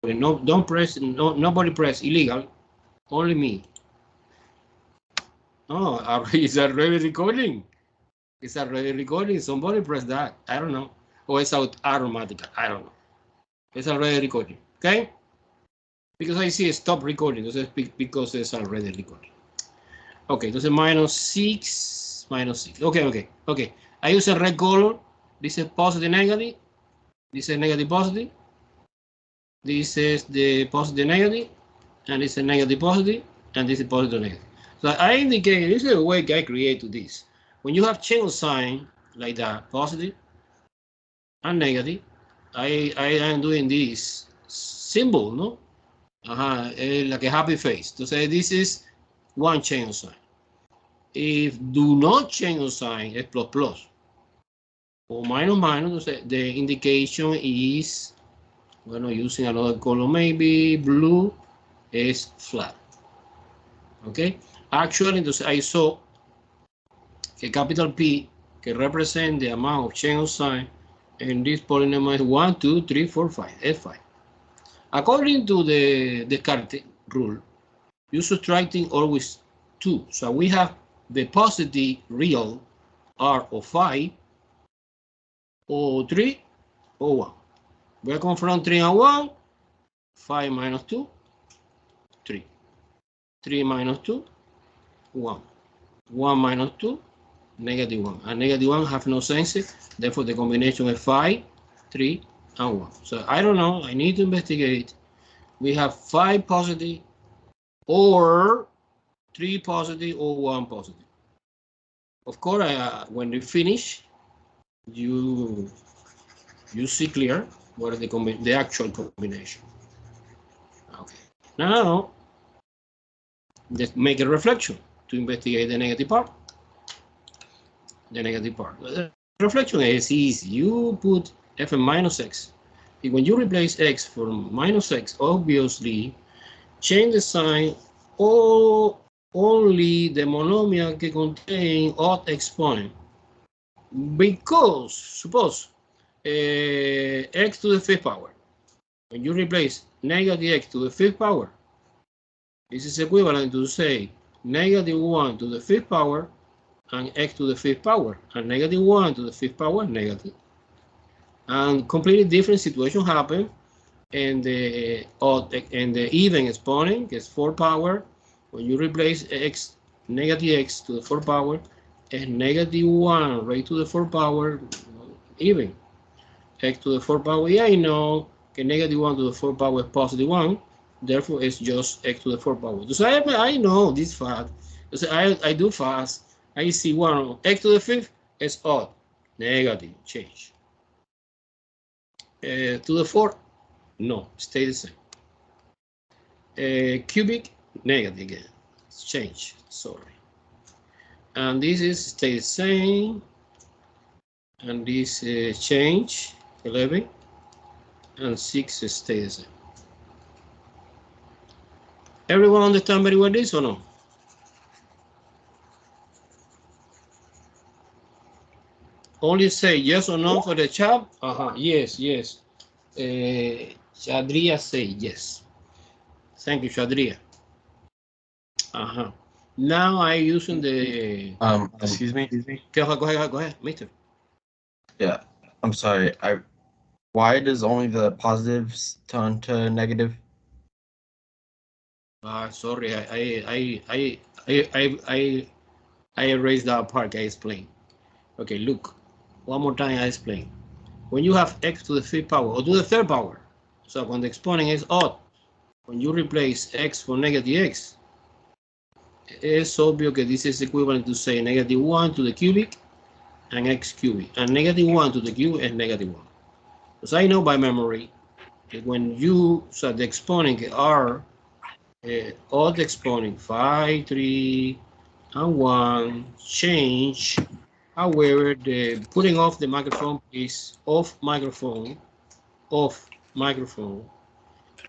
recording. No, don't press. No, nobody press illegal. Only me. Oh, it's already recording. It's already recording. Somebody press that. I don't know. Or it's automatic. I don't know. It's already recording. Okay. Because I see stop recording. Because it's already recording. Okay. Entonces -6. Okay. I use a red color. This is positive, negative. This is negative, positive. This is the positive, negative. And this is negative, positive. And this is positive, negative. So I indicate, this is the way I create this. When you have chain sign like that, positive and negative, I am doing this symbol, no? Like a happy face. To say this is one chain sign. If do not chain sign, it's plus plus. Or minus minus, the indication is, bueno, using another color, maybe blue is flat. Okay? Actually, entonces I saw que capital P, que represent the amount of chain of sign, and this polynomial is 1, 2, 3, 4, 5, F5. According to the Descartes rule, you're subtracting always 2. So we have the positive real R of 5, or 3, or 1. We come from 3 and 1, 5 minus 2, 3. 3 minus 2, 1. 1 minus 2, negative 1. And negative 1 have no sense. Therefore, the combination is 5, 3, and 1. So I don't know. I need to investigate. We have 5 positive, or 3 positive, or 1 positive. Of course, when you finish, you see clear what is the actual combination. Okay. Now, let's make a reflection to investigate the negative part. The negative part. The reflection is easy. You put f minus x. When you replace x for minus x, obviously, change the sign or only the monomial que contain odd exponent. Because, suppose, x to the 5th power. When you replace negative x to the 5th power, this is equivalent to say negative 1 to the 5th power and x to the 5th power, and negative 1 to the 5th power negative. And completely different situation happen, and the even exponent is 4 power. When you replace x, negative x to the 4th power, and negative 1 raised to the 4th power, even. X to the 4th power, yeah, I know que negative 1 to the 4th power is positive 1, therefore it's just x to the 4th power. So I know this fact. So I do fast. I see 1, x to the 5th is odd, negative, change. To the 4th, no, stay the same. Cubic, negative again, change, sorry. And this is stay the same, and this change, 11, and 6 stay the same. Everyone understand very well this or no? Only say yes or no for the chat. Yes. Shadria say yes. Thank you, Shadria. Now I using the. Excuse me. Go ahead, mister. Yeah, I'm sorry. Why does only the positives turn to negative? Sorry, I erased that part. I explained. Okay, look. One more time, I explain. When you have x to the 5th power or to the 3rd power, so when the exponent is odd, when you replace x for negative x, it's obvious that this is equivalent to say negative 1 to the cubic and x cubic, and negative 1 to the cube is negative 1. Because I know by memory that when you set the exponent are odd exponent 5, 3, and 1 change. However, the putting off the microphone is off microphone,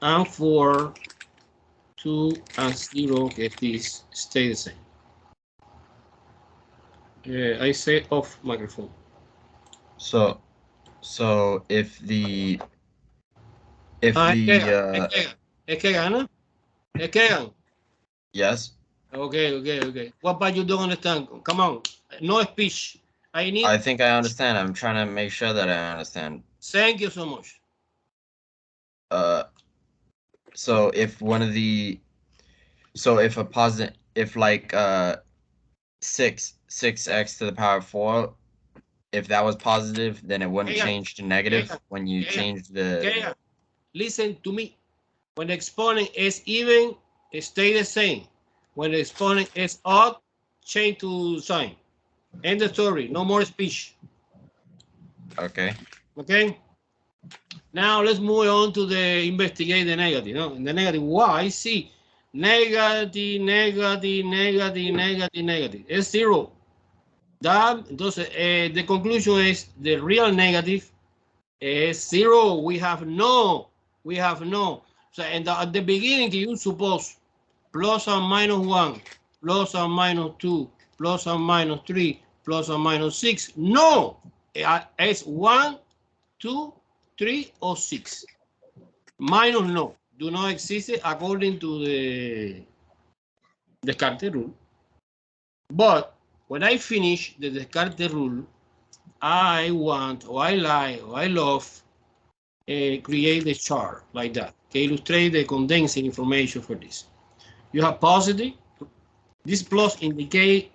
and 4, 2, and 0, get this stay the same. I say off microphone. So if the If Es que gana. Es que gana. yes. Okay. What part you don't understand? Come on. No speech. I think I understand. I'm trying to make sure that I understand. Thank you so much. So if if a positive, if like 6x to the power of 4, if that was positive, then it wouldn't change to negative when you change the. Listen to me. When the exponent is even, it stay the same. When the exponent is odd, change to sign. End the story. No more speech. Okay. Okay. Now let's move on to the investigate the negative. No, the negative. Why? See, negative. Es 0. That, entonces, the conclusion is the real negative is 0. We have no. So, and at the beginning, you suppose plus or minus 1, plus or minus 2, plus or minus 3, plus or minus 6. No, it's 1, 2, 3, or 6. Minus no, do not exist according to the Descartes rule. But when I finish the Descartes rule, I want, or I like, or I love, create the chart like that. Okay, illustrate the condensing information for this. You have positive. This plus indicate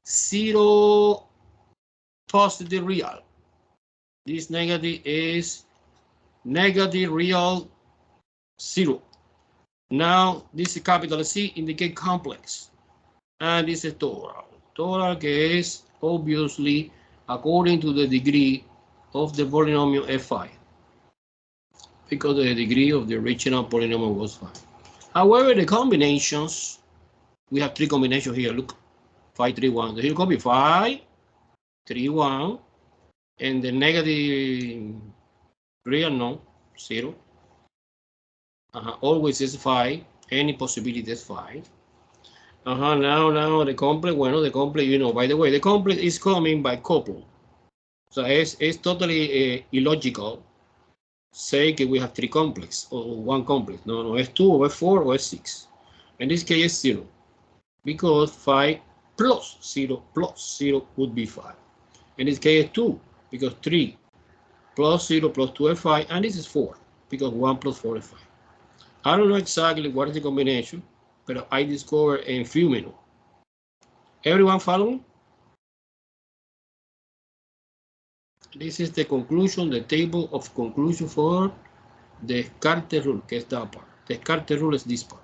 0 positive real. This negative is negative real 0. Now, this capital C indicate complex. And this is total. Total que es obviously according to the degree of the polynomial F5. Because the degree of the original polynomial was 5. However, the combinations, we have 3 combinations here. Look, 5, 3, 1. The here copy 5, 3, 1, and the negative real no, 0. Always is 5. Any possibility is 5. Now the complex. Bueno, the complex, you know, by the way, the complex is coming by couple. So it's totally illogical. Say that we have 3 complex or 1 complex. No, it's 2 or 4 or 6. In this case, it's 0. Because 5 plus 0 would be 5. In this case, 2. Because 3 plus 0 plus 2 is 5. And this is 4. Because 1 plus 4 is 5. I don't know exactly what is the combination, but I discovered in a few minutes. Everyone following? This is the conclusion, the table of conclusion for the Descartes rule, que es that part. The Descartes rule is this part.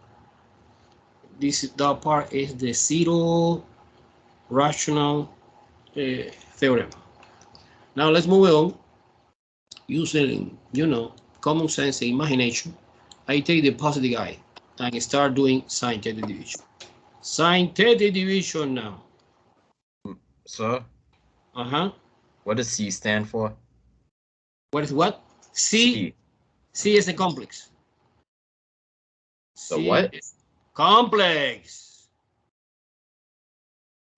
That part is the 0 rational theorem. Now let's move on. Using, you know, common sense and imagination, I take the positive guy and start doing scientific division. Scientific division now. So? What does C stand for? What is what? C is a complex. The what? Complex.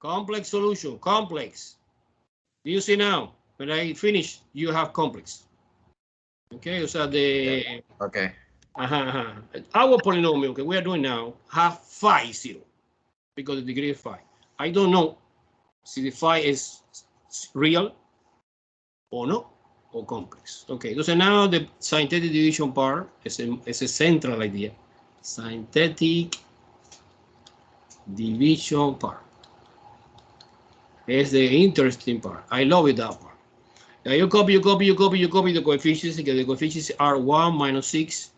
Complex solution. Complex. Do you see now? When I finish, you have complex. Okay, so the... Okay. Our polynomial that we are doing now have 5, 0. Because the degree is 5. I don't know if the 5 is real or no, or complex. Okay, so now the scientific division part is a central idea. Scientific division part is the interesting part. I love it, that part. Now you copy the coefficients, because the coefficients are 1, minus 6,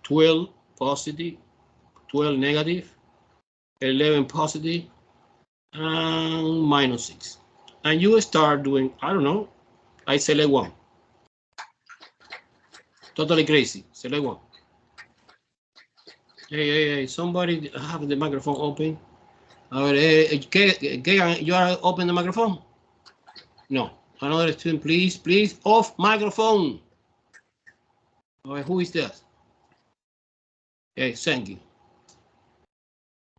12 positive, 12 negative, 11 positive, and minus 6. And you start doing, I don't know, I select 1. Totally crazy. Select 1. Hey, somebody have the microphone open. A ver, you are open the microphone? No. Another student, please, off microphone. All right, who is that? Hey, thank you.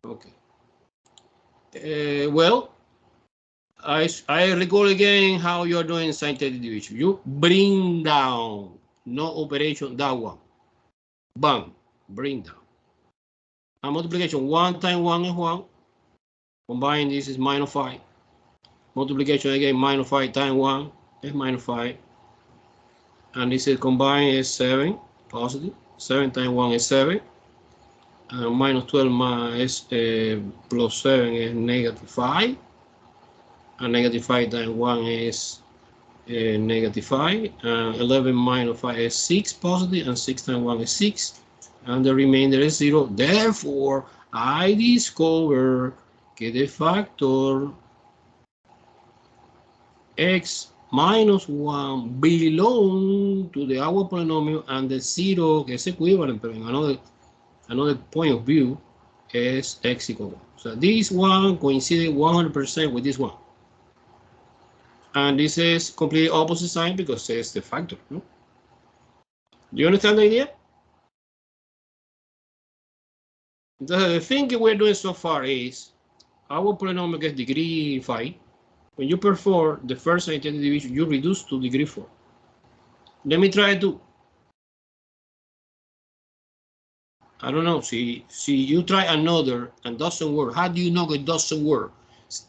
Okay. Well, I recall again how you're doing scientific division. You bring down, no operation, that one. Bam, bring down. And multiplication, 1 times 1 is 1. Combine this is minus 5. Multiplication again, minus 5 times 1 is minus 5. And this is combined is 7, positive. 7 times 1 is 7. And minus 12 is plus 7 is negative 5. And negative 5 times 1 is negative 5. And 11 minus 5 is 6 positive. And 6 times 1 is 6. And the remainder is 0. Therefore, I discover que the factor x minus 1 belong to the our polynomial, and the 0 que es equivalent, but in another point of view is x equal 1. So this one coincides 100% with this one. And this is completely opposite sign because it's the factor. No? Do you understand the idea? The thing we're doing so far is our polynomial gets degree 5. When you perform the first identity division, you reduce to degree 4. Let me try to. I don't know. See, you try another and doesn't work. How do you know it doesn't work?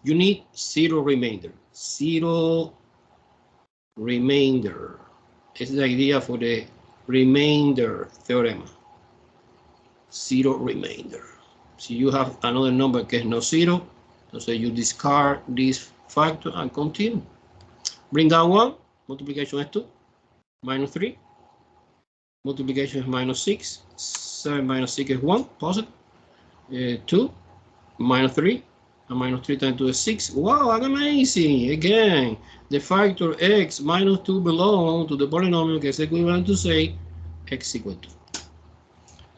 You need 0 remainder. 0 remainder. It's the idea for the remainder theorem. 0 remainder. So you have another number that is no 0. So you discard this factor and continue. Bring down 1. Multiplication is 2. Minus 3. Multiplication is minus 6. 7 minus 6 is 1. Positive. 2. Minus 3. And minus 3 times 2 is 6. Wow, that's amazing. Again, the factor x minus 2 belongs to the polynomial that is equivalent to say x equal to.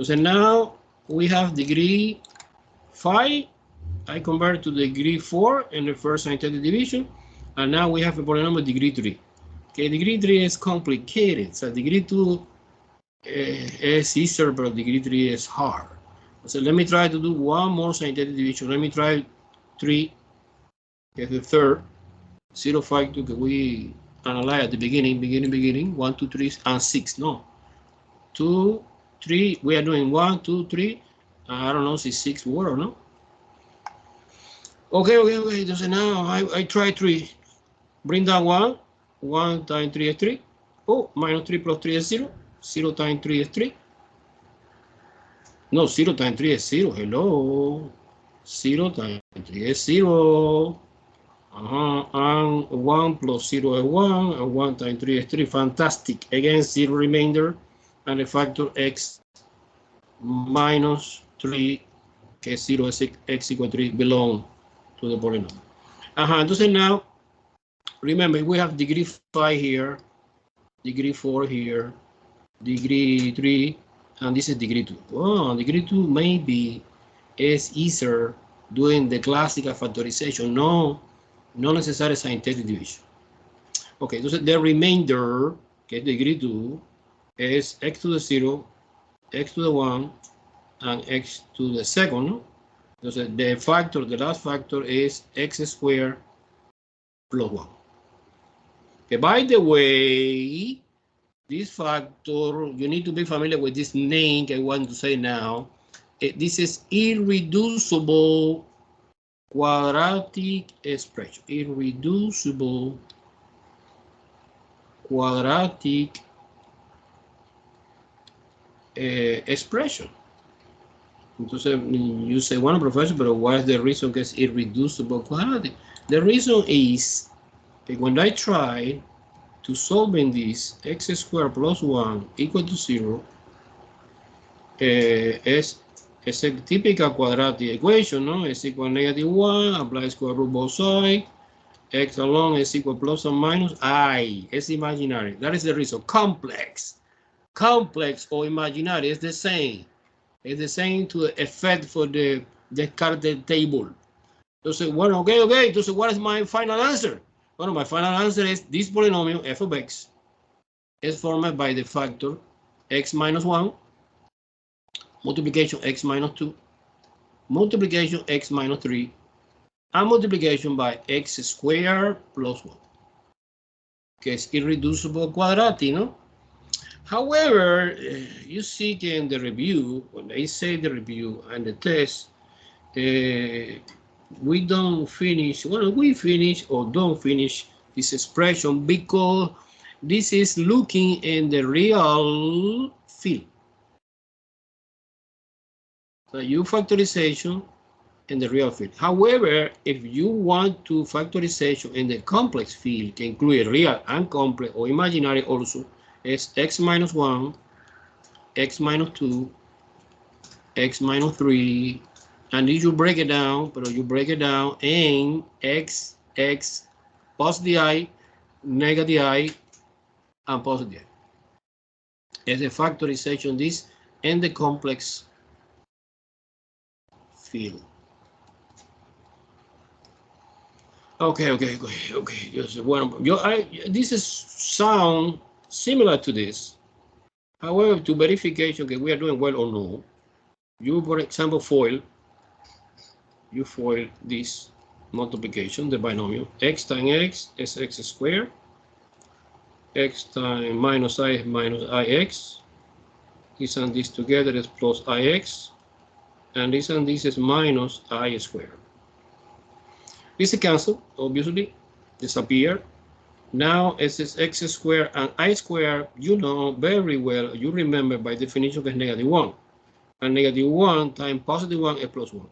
So now we have degree 5. I convert to degree 4 in the first identity division. And now we have a polynomial degree 3. Okay, degree 3 is complicated. So degree 2 is easier, but degree 3 is hard. So let me try to do one more identity division. Let me try 3, get the third. 0 factor that we analyze at the beginning. 1, 2, 3, and 6. No. 2, 3. We are doing 1, 2, 3. I don't know if it's 6 word or no. Okay. So now I try 3. Bring down 1. 1 times 3 is 3. Oh, minus 3 plus 3 is 0. 0 times 3 is 3. No, 0 times 3 is 0. Hello. 0 times 3 is 0. And 1 plus 0 is 1. And 1 times 3 is 3. Fantastic. Again, 0 remainder. And the factor x minus 3, que 0 is x equal 3, belong to the polynomial. Entonces now, remember, we have degree 5 here, degree 4 here, degree 3, and this is degree 2. Oh, degree 2 maybe is easier doing the classical factorization. No necessary scientific division. Okay, entonces the remainder, que es degree 2, is x to the 0, x to the 1, and x to the second. No? Entonces the last factor is x squared plus 1. Okay, by the way, this factor, you need to be familiar with this name I want to say now. This is irreducible quadratic expression. Irreducible quadratic expression. Entonces, you say, bueno, professor, but what is the reason que es irreducible quadratic? The reason is that when I try to solving this, x squared plus 1 equal to 0, es a typical quadratic equation, no? X equal -1, apply square root both sides, x alone is equal plus or minus I. It's imaginary. That is the reason. Complex or imaginary is the same. It's the same to the effect for the Descartes table. Entonces, bueno, okay. Entonces, what is my final answer? Well, my final answer is this polynomial f of x is formed by the factor x minus 1, multiplication x minus 2, multiplication x minus 3, and multiplication by x squared plus 1, que es irreducible quadratic, ¿no? However, you see in the review, when I say the review and the test, we don't finish, well, we finish or don't finish this expression because this is looking in the real field. So you factorization in the real field. However, if you want to factorization in the complex field, can include real and complex or imaginary also, is x minus 1, x minus 2, x minus 3, and if you break it down, but you break it down in x, positive I, negative I, and positive I. As a factorization this in the complex field. Okay. Yes, well, this is sound similar to this. However, to verification that we are doing well or no, you, for example, you foil this multiplication, the binomial. X times x is x squared. X times minus I is minus ix. This and this together is plus ix. And this is minus I squared. This is cancelled, obviously, disappear. Now it is x squared and I squared, you know very well, you remember by definition is negative 1. And negative 1 times positive 1 is plus 1.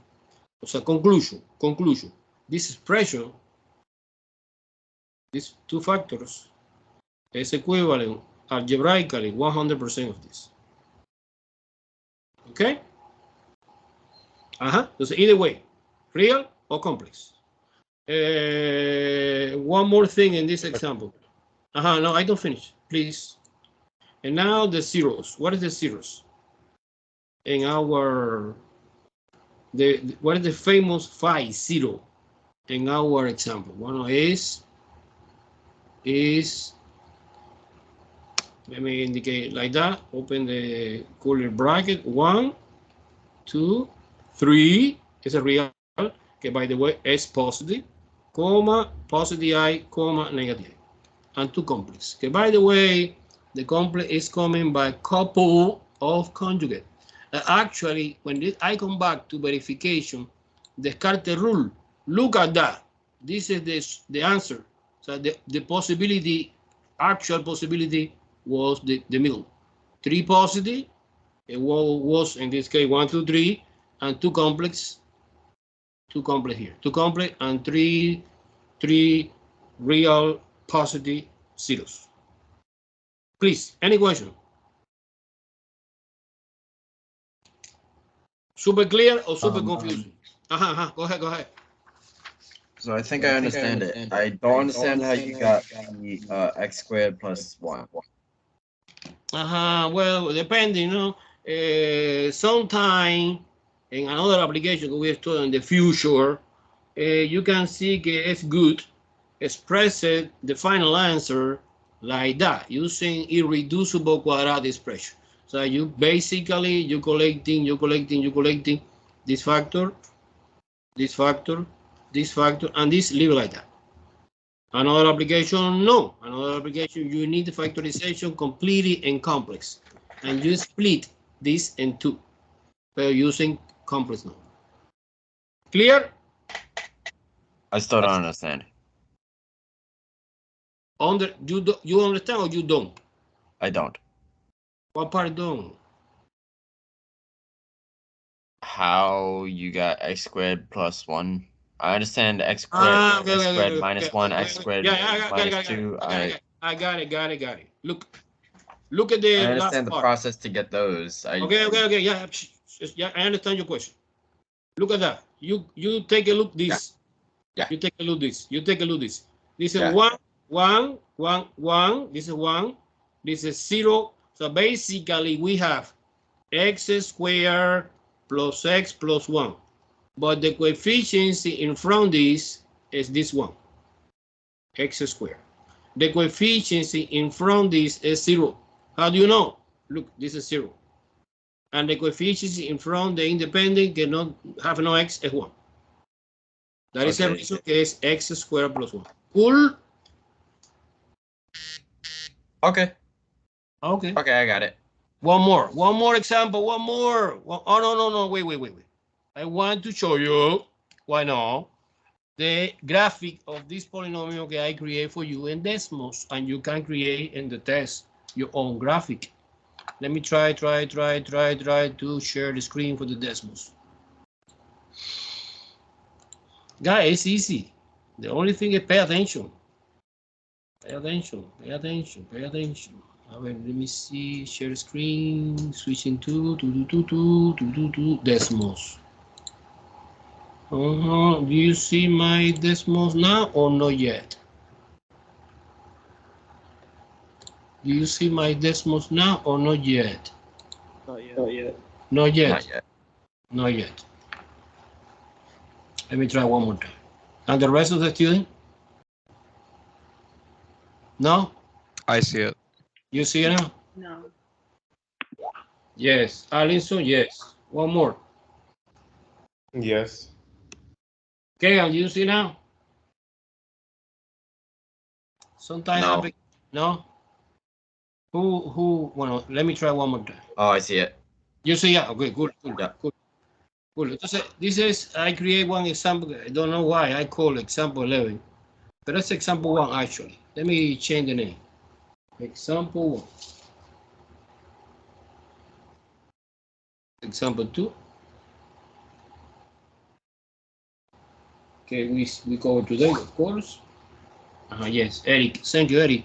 So conclusion, this expression, these two factors, is equivalent algebraically 100% of this. Okay? So either way, real or complex. One more thing in this example. No, I don't finish, please. And now the zeros. What is the zeros? In our, what is the famous 5-0 in our example? One is, let me indicate like that. Open the curly bracket. 1, 2, 3 is a real. Okay, by the way, is positive, comma, positive I, comma, negative I. And 2 complex. Okay, by the way, the complex is coming by couple of conjugate. Actually, when I come back to verification, Descartes rule, look at that. This is the answer. So the possibility, actual possibility was the middle. 3 positive, it was in this case 1, 2, 3, and 2 complex. 2 complex here. 2 complex and 3 real positive zeros. Please, any question? Super clear or super confusing? Go ahead. So I think I understand it. I don't understand how you got the x squared plus 1. Well, depending, you know, sometime in another application we study in the future, you can see it's good express the final answer like that using irreducible quadratic expression. So you basically you collecting this factor, and this leave like that. Another application, no. Another application, you need the factorization completely in complex, and you split this in 2 using complex number. Clear? I still don't understand. You understand or you don't? I don't. What part don't? How you got x squared plus 1? I understand x squared, x squared minus 1, x squared minus 2. I got it. Look at the I understand last part. the process to get those. Okay. Yeah, I understand your question. Look at that. You take a look this. Yeah. You take a look this. This is 1, 1, 1, 1. This is 1. This is 0. So basically we have x squared plus x plus 1. But the coefficient in front of this is this one, x squared. The coefficient in front of this is 0. How do you know? Look, this is 0. And the coefficient in front, the independent cannot have no x is 1. That is the reason is x squared plus 1. Cool? Okay. Okay. Okay, I got it. One more example, one more. Oh, no, wait. I want to show you, why not, the graphic of this polynomial that I create for you in Desmos, and you can create in the test your own graphic. Let me try to share the screen for the Desmos. Guys, it's easy. The only thing is pay attention. Pay attention. A ver, let me see, share screen, switching to Desmos. Do you see my Desmos now or not yet? Do you see my Desmos now or not yet? Not yet. Let me try one more time. And the rest of the student? No? I see it. You see it now? No. Yes. Alinson, yes. One more. Yes. Okay, and you see now? Sometimes no? Who, well, let me try one more time. Oh, I see it. You see, yeah, okay, good. Yeah. Cool. Entonces, this is, I create one example. I don't know why I call example 11, but that's example 1 actually. Let me change the name. Example 1. Example 2. Okay, we cover today, of course. Yes, Eric. Thank you, Eric.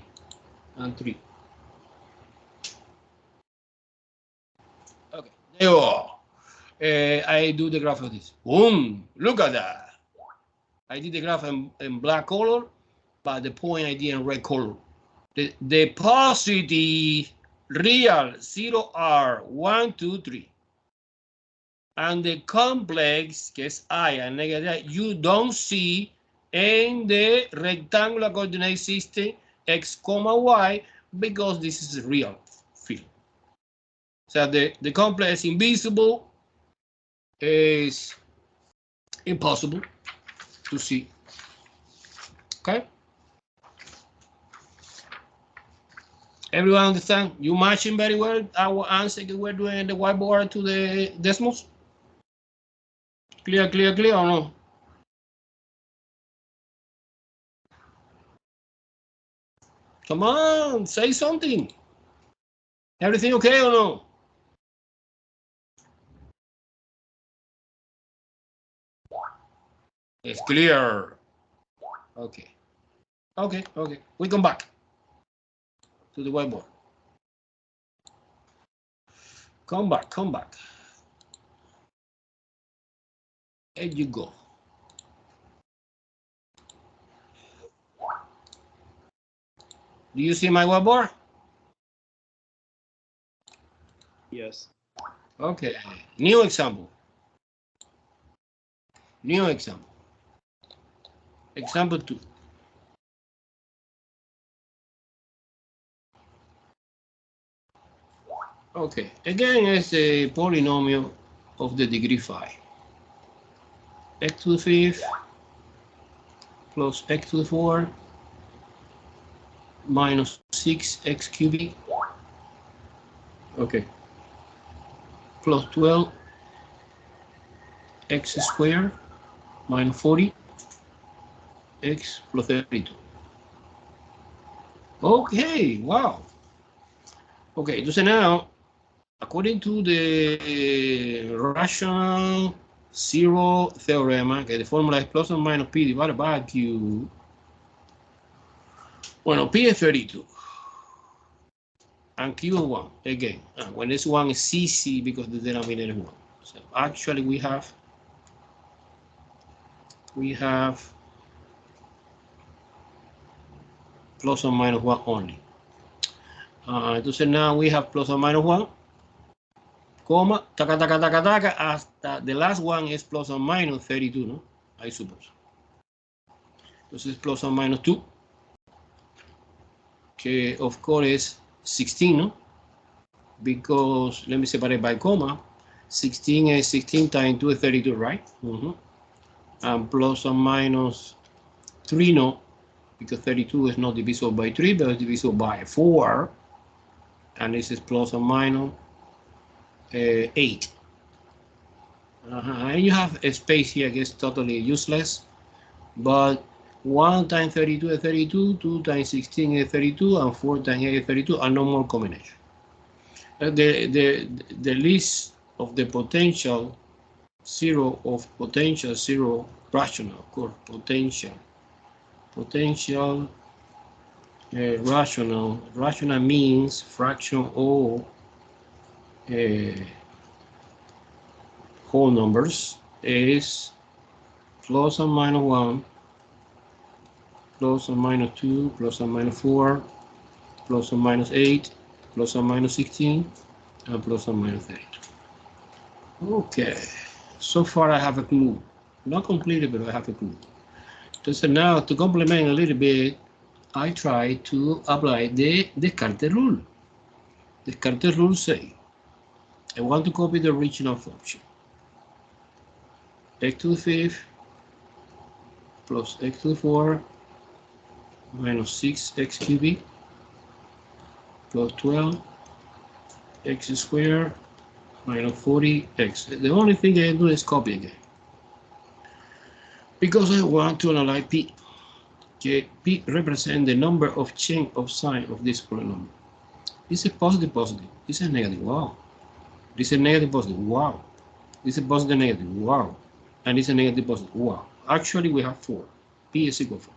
And 3. Okay, there you are. I do the graph of this. Boom! Look at that. I did the graph in black color, but the point I did in red color. The positive real 0R 1, 2, 3. And the complex, que es I and negative, you don't see in the rectangular coordinate system x, y, because this is a real field. So the complex invisible is impossible to see. Okay? Everyone understand? You matching very well our answer that we're doing in the whiteboard to the Desmos? Clear or no? Come on, say something. Everything okay or no? It's clear. Okay. We come back to the whiteboard. Come back. There you go. Do you see my whiteboard? Yes. Okay. New example. Example 2. Okay. Again, it's a polynomial of the degree 5. X to the 5th plus x to the 4 minus 6x cubic. Okay. Plus 12 x squared minus 40 x plus 32. Okay, wow. Okay, so now, according to the rational zero theorem, okay, the formula is plus or minus p divided by q. Well, p is 32. And q is 1. Again, when this 1 is cc because the denominator is 1. So actually we have plus or minus 1 only. Entonces now we have plus or minus 1, comma, taca, hasta the last one is plus or minus 32, no? I suppose. Entonces plus or minus 2, que of course is 16, no? Because, let me separate by comma, 16 is 16 times 2 is 32, right? And plus or minus 3, no? Because 32 is not divisible by 3, but it's divisible by 4. and this is plus or minus 8. And you have a space here, gets totally useless, but 1 times 32 is 32, 2 times 16 is 32, and 4 times 8 is 32, and no more combination. The list of the potential zero rational, of course, rational means fraction or whole numbers is plus or minus 1, plus or minus 2, plus or minus 4, plus or minus 8, plus or minus 16, and plus or minus 32. Okay, so far I have a clue. Not completed, but I have a clue. So now, to complement a little bit, I try to apply the Descartes rule. Descartes rule say, I want to copy the original function. X to the 5th plus x to the 4 minus 6x cubic plus 12 x squared minus 40x. The only thing I do is copy again, because I want to analyze P. Okay, P represents the number of change of sign of this polynomial. This is positive, this is negative, wow. This is negative, positive, wow. This is positive, negative, wow. And this is negative, positive, wow. Actually, we have 4. P is equal to 4.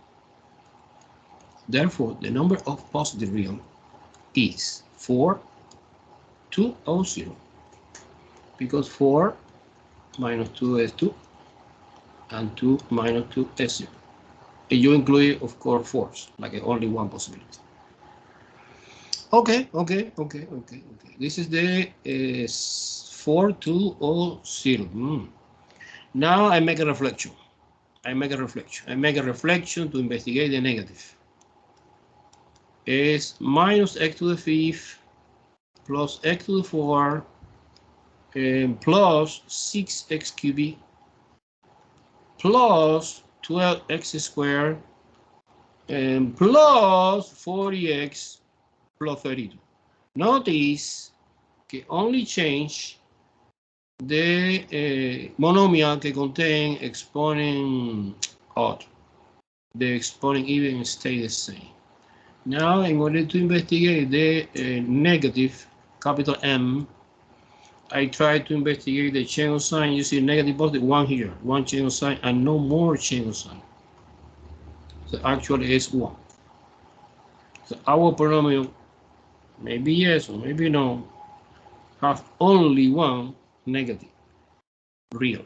Therefore, the number of positive real is 4, 2, or 0. Because 4 minus 2 is 2, and 2 minus 2 is 0. And you include, of course, 4s, like only one possibility. Okay. This is the 4, 2, or 0. Now I make a reflection. I make a reflection to investigate the negative. Is minus x to the 5th plus x to the 4 plus 6x cubic plus 12x squared plus 40x plus 32. Notice que only change the monomial que contain exponent odd. The exponent even stay the same. Now, in order to investigate the negative, capital M, I try to investigate the chain of sign. You see negative, positive, 1 here, 1 chain of sign, and no more chain of sign. So actually it's 1. So our polynomial, maybe yes or maybe no, have only 1 negative real,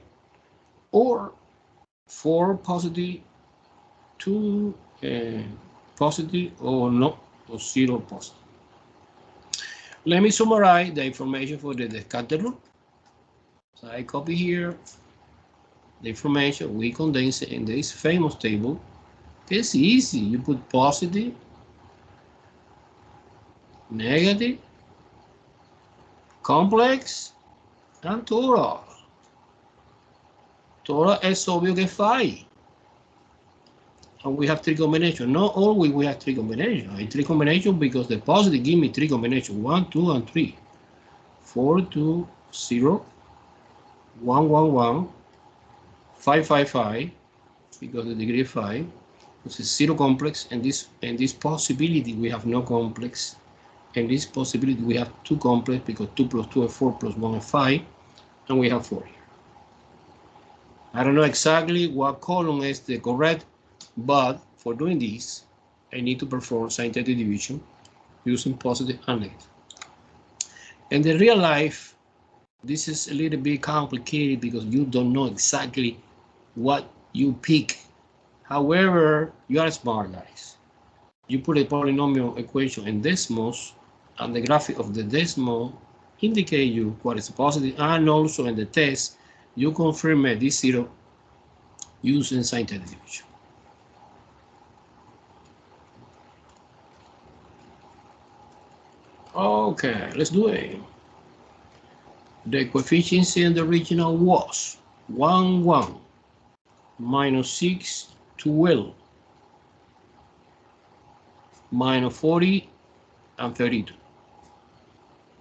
or 4 positive, 2 positive, or no, or 0 positive. Let me summarize the information for the Descartes rule. So I copy here the information we condense in this famous table. It's easy. You put positive, negative, complex, and total. Total es obvio que es 5. And we have 3 combinations. Not always we have 3 combinations. I have 3 combinations because the positive give me 3 combinations. 1, 2, and 3. 4, 2, 0, 1, 1, 1, 5, 5, 5, because the degree is 5. This is 0 complex, and this possibility we have no complex. And this possibility we have 2 complex, because 2 plus 2 is 4 plus 1 is 5, and we have 4 here. I don't know exactly what column is the correct, but for doing this, I need to perform scientific division using positive and negative. In the real life, this is a little bit complicated because you don't know exactly what you pick. However, you are smart, guys. You put a polynomial equation in decimals, and the graphic of the decimal indicate you what is positive, and also in the test, you confirm this 0 using scientific division. Okay, let's do it. The coefficient in the original was 1, 1, minus 6, 12, minus 40, and 32.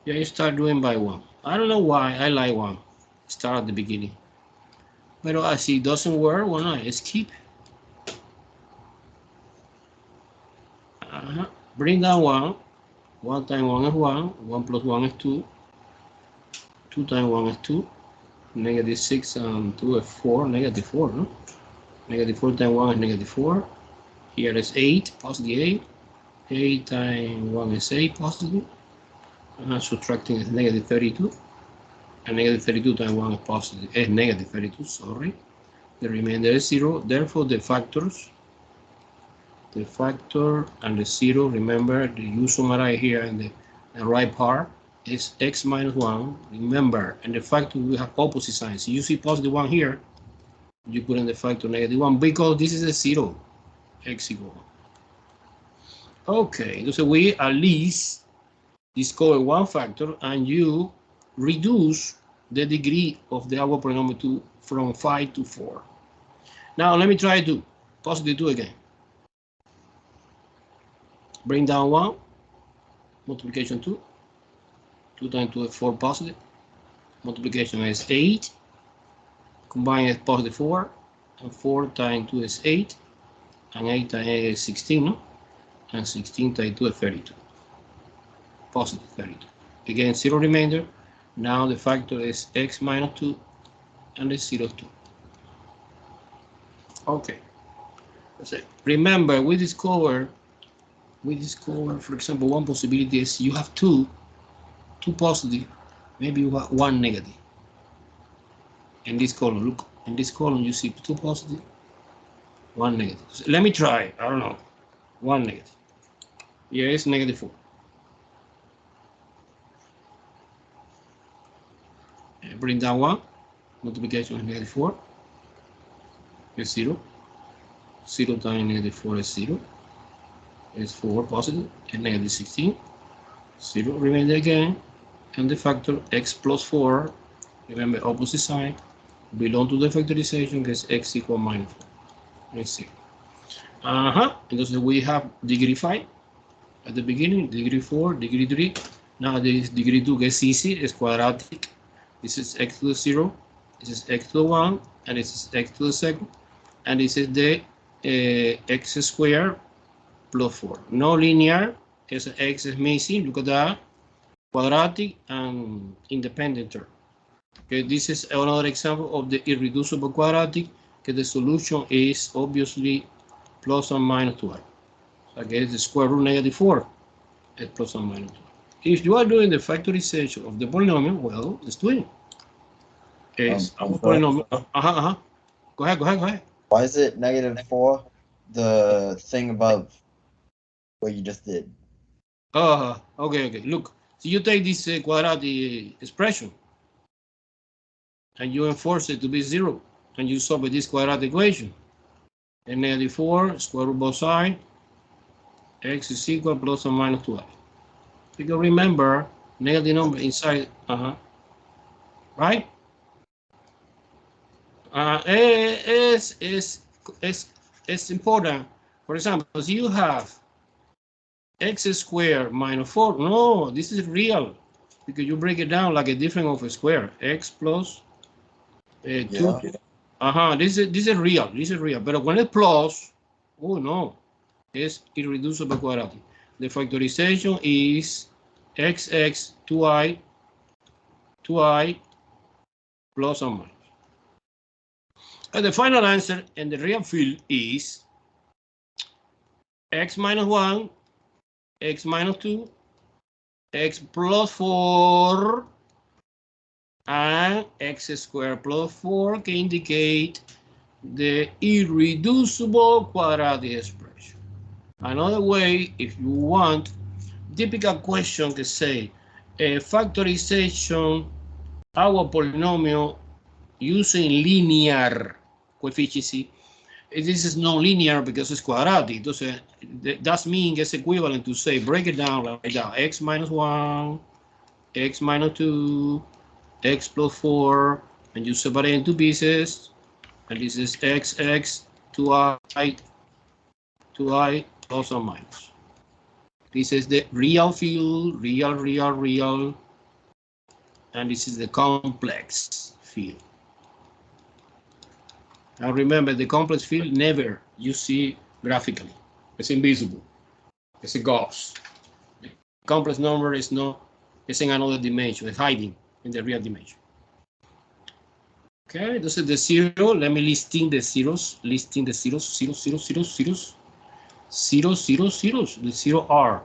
Yeah, you start doing by 1. I don't know why I like 1. Start at the beginning. But I see it doesn't work. Why not? Skip. Bring down 1. 1 times 1 is 1. 1 plus 1 is 2. 2 times 1 is 2. Negative 6 and 2 is 4. Negative 4, no? Negative 4 times 1 is negative 4. Here is 8, positive 8. 8 times 1 is 8, positive. And subtracting is negative 32. And negative 32 times 1 is positive. Is negative 32, sorry. The remainder is 0. Therefore, the factor and the 0, remember, you summarize here in the right part, is x minus 1. Remember, and the factor we have opposite signs. So you see positive 1 here, you put in the factor negative 1 because this is a 0. X equal 1. Okay, so we at least discover one factor and you reduce the degree of the our polynomial from 5 to 4. Now let me try to positive 2 again. Bring down 1, multiplication 2. 2 times 2 is 4 positive. Multiplication is 8. Combine is positive 4. And 4 times 2 is 8. And 8 times 8 is 16, no? And 16 times 2 is 32. Positive 32. Again, 0 remainder. Now the factor is x minus 2 and the 0 2. Okay. So remember, we discover, for example, one possibility is you have two positive, maybe you have 1 negative. In this column, look, in this column you see 2 positive, 1 negative. So let me try, I don't know, 1 negative. Here is negative 4. Bring down 1, multiplication is negative 4, is 0. 0 times negative 4 is 0. Is 4 positive, and negative 16. 0 remainder again, and the factor x plus 4, remember opposite sign, belong to the factorization, gets x equal minus 4. Let's see. Entonces we have degree 5 at the beginning, degree 4, degree 3. Now this degree 2 gets easy, it's quadratic. This is x to the 0, this is x to the 1, and this is x to the second, and this is the x squared plus 4. No linear, because x is missing, look at that, quadratic and independent term. Okay, this is another example of the irreducible quadratic, because the solution is obviously plus or minus 12. So again, the square root negative 4 is plus or minus 12. If you are doing the factorization of the polynomial, well, let's do it. It's our polynomial. Go ahead. Why is it negative 4? The thing above what you just did. Okay. Look, so you take this quadratic expression and you enforce it to be 0, and you solve this quadratic equation. And negative 4, square root both sides, x is equal plus or minus 12. Because remember, negative number inside, right? It's important. For example, if you have x squared minus 4, no, this is real, because you break it down like a difference of a square, x plus 2. This is real, but when it's plus, oh no, it's irreducible quadratic. The factorization is xx 2i plus or minus. And the final answer in the real field is x minus 1, x minus 2, x plus 4, and x squared plus 4 can indicate the irreducible quadratic expression. Another way, if you want, typical question can say a factorization our polynomial using linear coefficient. This is non-linear because it's quadratic. Entonces, that means it's equivalent to say, break it down like that, x minus 1, x minus 2, x plus 4, and you separate into pieces, and this is xx 2i plus or minus. This is the real field, real. and this is the complex field. Now remember, the complex field never you see graphically. It's invisible. It's a ghost. The complex number is not, it's in another dimension. It's hiding in the real dimension. Okay, this is the zero. Let me listing the zeros. Listing the zeros. Zeros, zeros, zeros, zeros. Zeros, zeros, zeros. The zero R.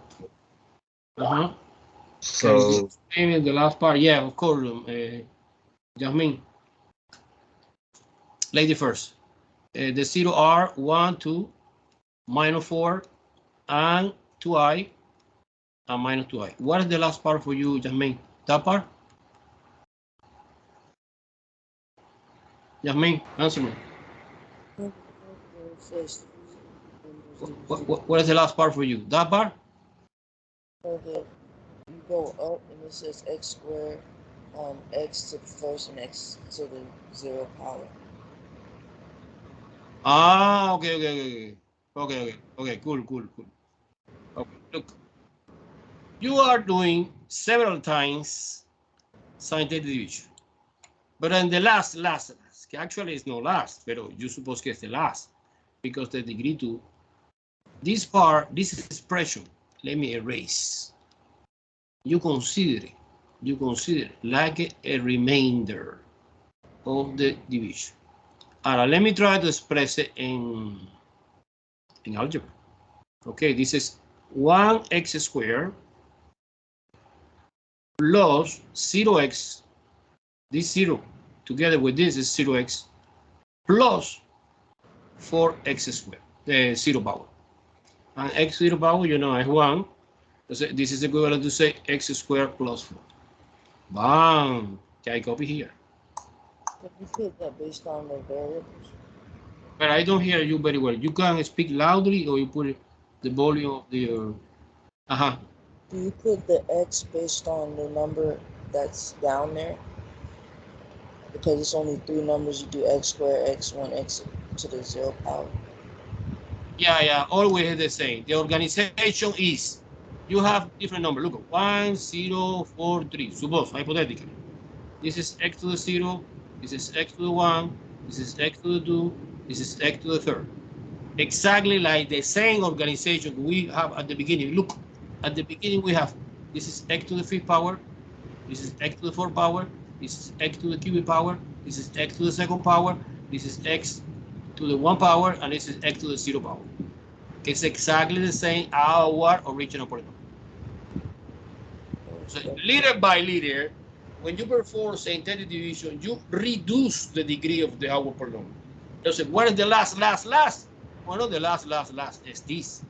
So in the last part, yeah, of course. Jasmine. Lady first. The zero R, 1, 2, minus 4, and 2i, and minus 2i. What is the last part for you, Jasmine? That part? Jasmine, answer me. What is the last part for you? That part? Okay. You go up and it says x squared, x to the first and x to the 0 power. Ah, okay. Okay, cool. Okay, look. You are doing several times scientific division. But in the last, actually it's not last, but you suppose it's the last, because the degree 2, this part, this expression, let me erase. You consider it like a remainder of the division. Ahora, let me try to express it in algebra. Okay, this is 1x squared plus 0x, this 0 together with this is 0x plus 4x squared, the 0 power. And x 0 power, you know, is 1. This is equivalent to say x squared plus 4. Bam! Can I copy here? But you put that based on the variables. But I don't hear you very well. You can speak loudly, or you put the volume of the. Do you put the x based on the number that's down there? Because it's only 3 numbers, you do x squared, x1, x to the 0 power. Yeah, always the same. The organization is, you have different number. Look, 1, 0, 4, 3. Suppose, hypothetically. This is x to the 0, this is x to the 1, this is x to the 2, this is x to the 3rd. Exactly like the same organization we have at the beginning. Look, at the beginning we have, this is x to the 5th power, this is x to the 4th power, this is x to the cubic power, this is x to the 2nd power, this is x to the 1 power, and this is x to the 0 power. It's exactly the same our original polynomial. So liter by liter, when you perform synthetic division, you reduce the degree of the our polynomial. So what is the last? Well, no, the last is this.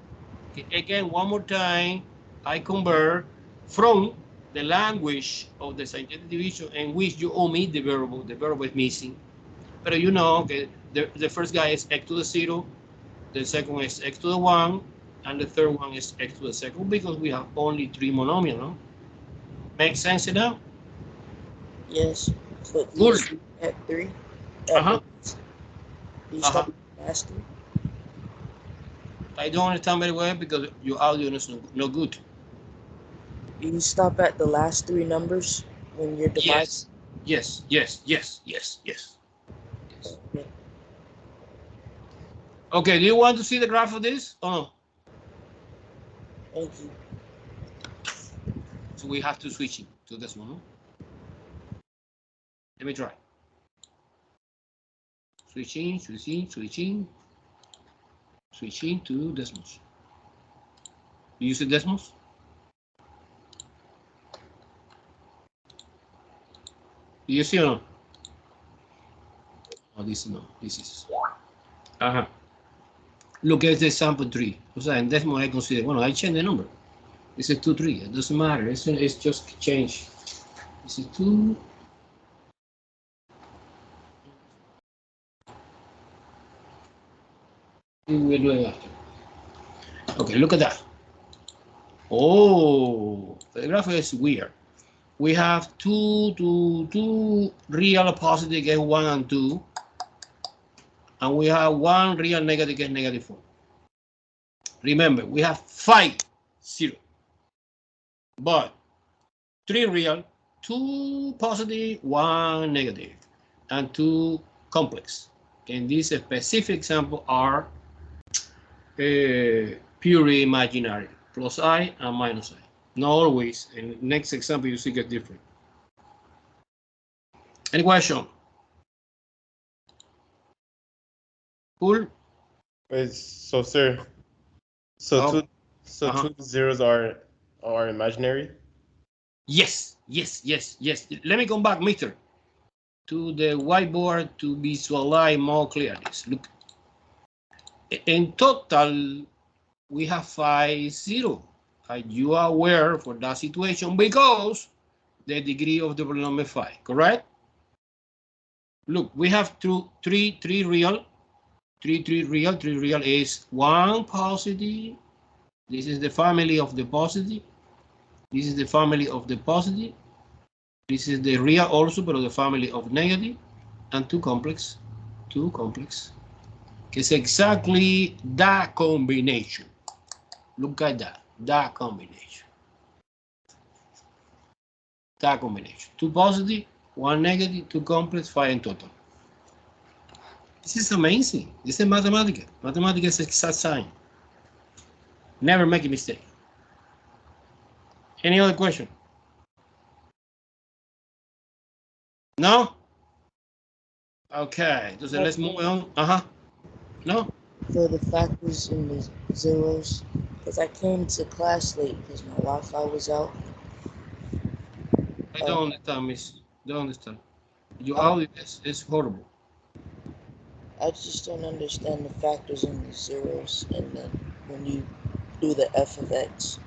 Okay, again, one more time, I convert from the language of the synthetic division in which you omit the variable is missing. But you know, okay, the first guy is x to the 0, the second is x to the 1, and the third one is x to the 2nd, because we have only 3 monomials, no? Make sense now? Yes. But Cool. At 3? You stop at the last 3? I don't understand very well because your audio is no good. You stop at the last 3 numbers when you're dividing? Yes. Okay, do you want to see the graph of this? Oh no. Thank you. So we have to switch it to this one. No? Let me try. Switching to Desmos. You use the Desmos? Do you see or no? Oh, this no. This is. Look at the sample 3. O sea, en Desmos I consider. Bueno, I change the number. This is 2, 3. It doesn't matter. It's just change. This is 2. We will do it after. Okay, look at that. Oh, the graph is weird. We have two real positive get 1 and 2, and we have 1 real negative get negative 4. Remember, we have 5, 0, but 3 real 2 positive, 1 negative, and 2 complex. In this specific example are purely imaginary, plus I and minus I. Not always. In the next example, you see get different. Any question? Cool. Wait, so sir, so two zeros are imaginary? Yes. Let me come back, mister, to the whiteboard to visualize more clearly. Look, in total, we have 5 zeros. You are aware for that situation because the degree of the polynomial 5, correct? Look, we have three real. 3 real is 1 positive. This is the family of the positive. This is the family of the positive. This is the real also, but the family of negative. And 2 complex. It's exactly that combination. Look at that. That combination. 2 positive, 1 negative, 2 complex, 5 in total. This is amazing. This is mathematics. Mathematics is exact science. Never make a mistake. Any other question? No? Okay, so let's move on. No? For the factors in the zeros, because I came to class late because my Wi-Fi was out. I don't understand, miss. Don't understand. Your audio is horrible. I just don't understand the factors in the zeros, and then when you do the f of x.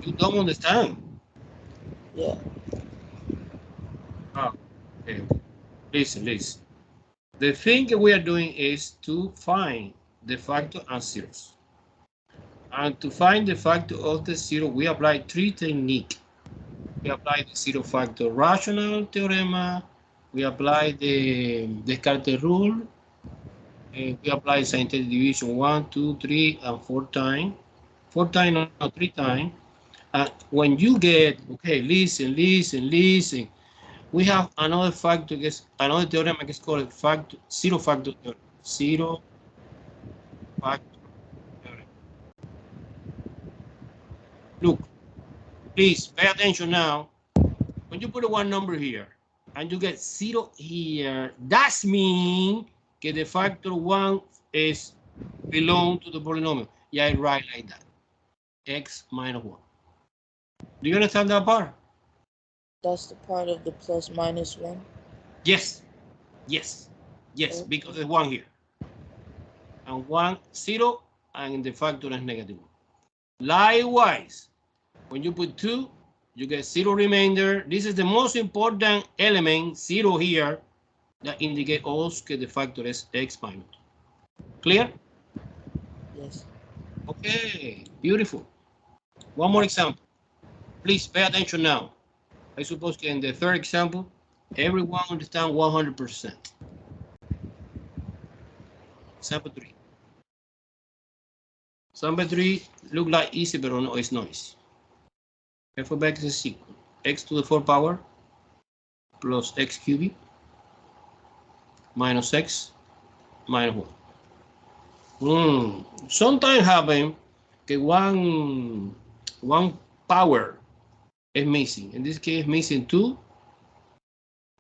You don't understand? Yeah. Oh, okay. Listen. The thing we are doing is to find the factor and zeros. And to find the factor of the zero, we apply 3 techniques. We apply the zero factor rational theorem. We apply the Descartes rule. And we apply scientific division 1, 2, 3, and 4 times. 4 times, no, 3 times. And when you get, okay, listen. We have another factor, another theorem is called zero factor theorem. Zero factor theorem. Look, please pay attention now. When you put one number here and you get 0 here, that means that the factor 1 is belong to the polynomial. Yeah, I write like that. X minus 1. Do you understand that part? That's the part of the plus minus 1? Yes, because there's 1 here. And 1, 0, and the factor is negative 1. Likewise, when you put 2, you get 0 remainder. This is the most important element, 0 here, that indicate also that the factor is x minus 2. Clear? Yes. Okay, beautiful. One more example. Please pay attention now. I suppose in the third example, everyone understand 100%. Example 3. Example 3 look like easy, but no, it's not easy. F of x is equal x to the 4th power plus x cubic minus x minus 1. Sometimes happen that one power is missing. In this case, missing 2.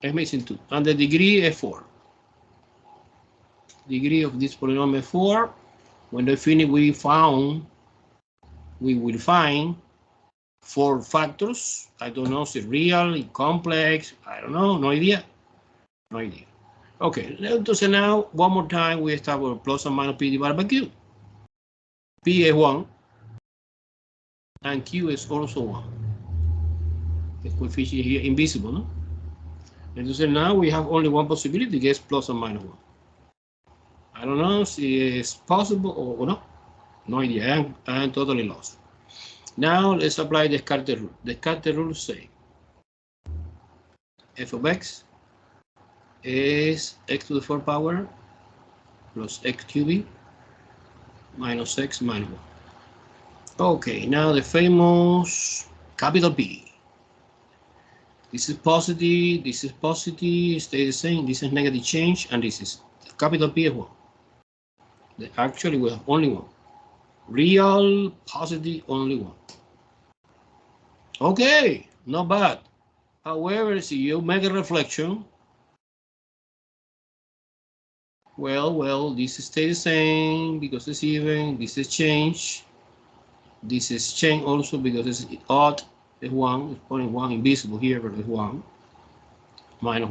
It's missing 2. And the degree is 4. Degree of this polynomial 4. When they finish, we will find 4 factors. I don't know if it's real, complex. I don't know. No idea. Okay, let's now one more time we start with plus and minus p divided by q. P is 1 and q is also 1. The coefficient here invisible, no? And so now we have only one possibility to get plus or minus 1. I don't know if it's possible or not. No idea. I am totally lost. Now let's apply the Descartes rule. The Descartes rule say f of x is x to the 4th power plus x cubic minus x minus 1. Okay, now the famous capital P. This is positive, stay the same. This is negative change, and this is capital P as well. Actually, we have only one. Real positive, only one. Okay, not bad. However, if you make a reflection, well, this stays the same because it's even. This is change. This is change also because it's odd. It's 1. It's 0.1 invisible here, but it's 1. Minus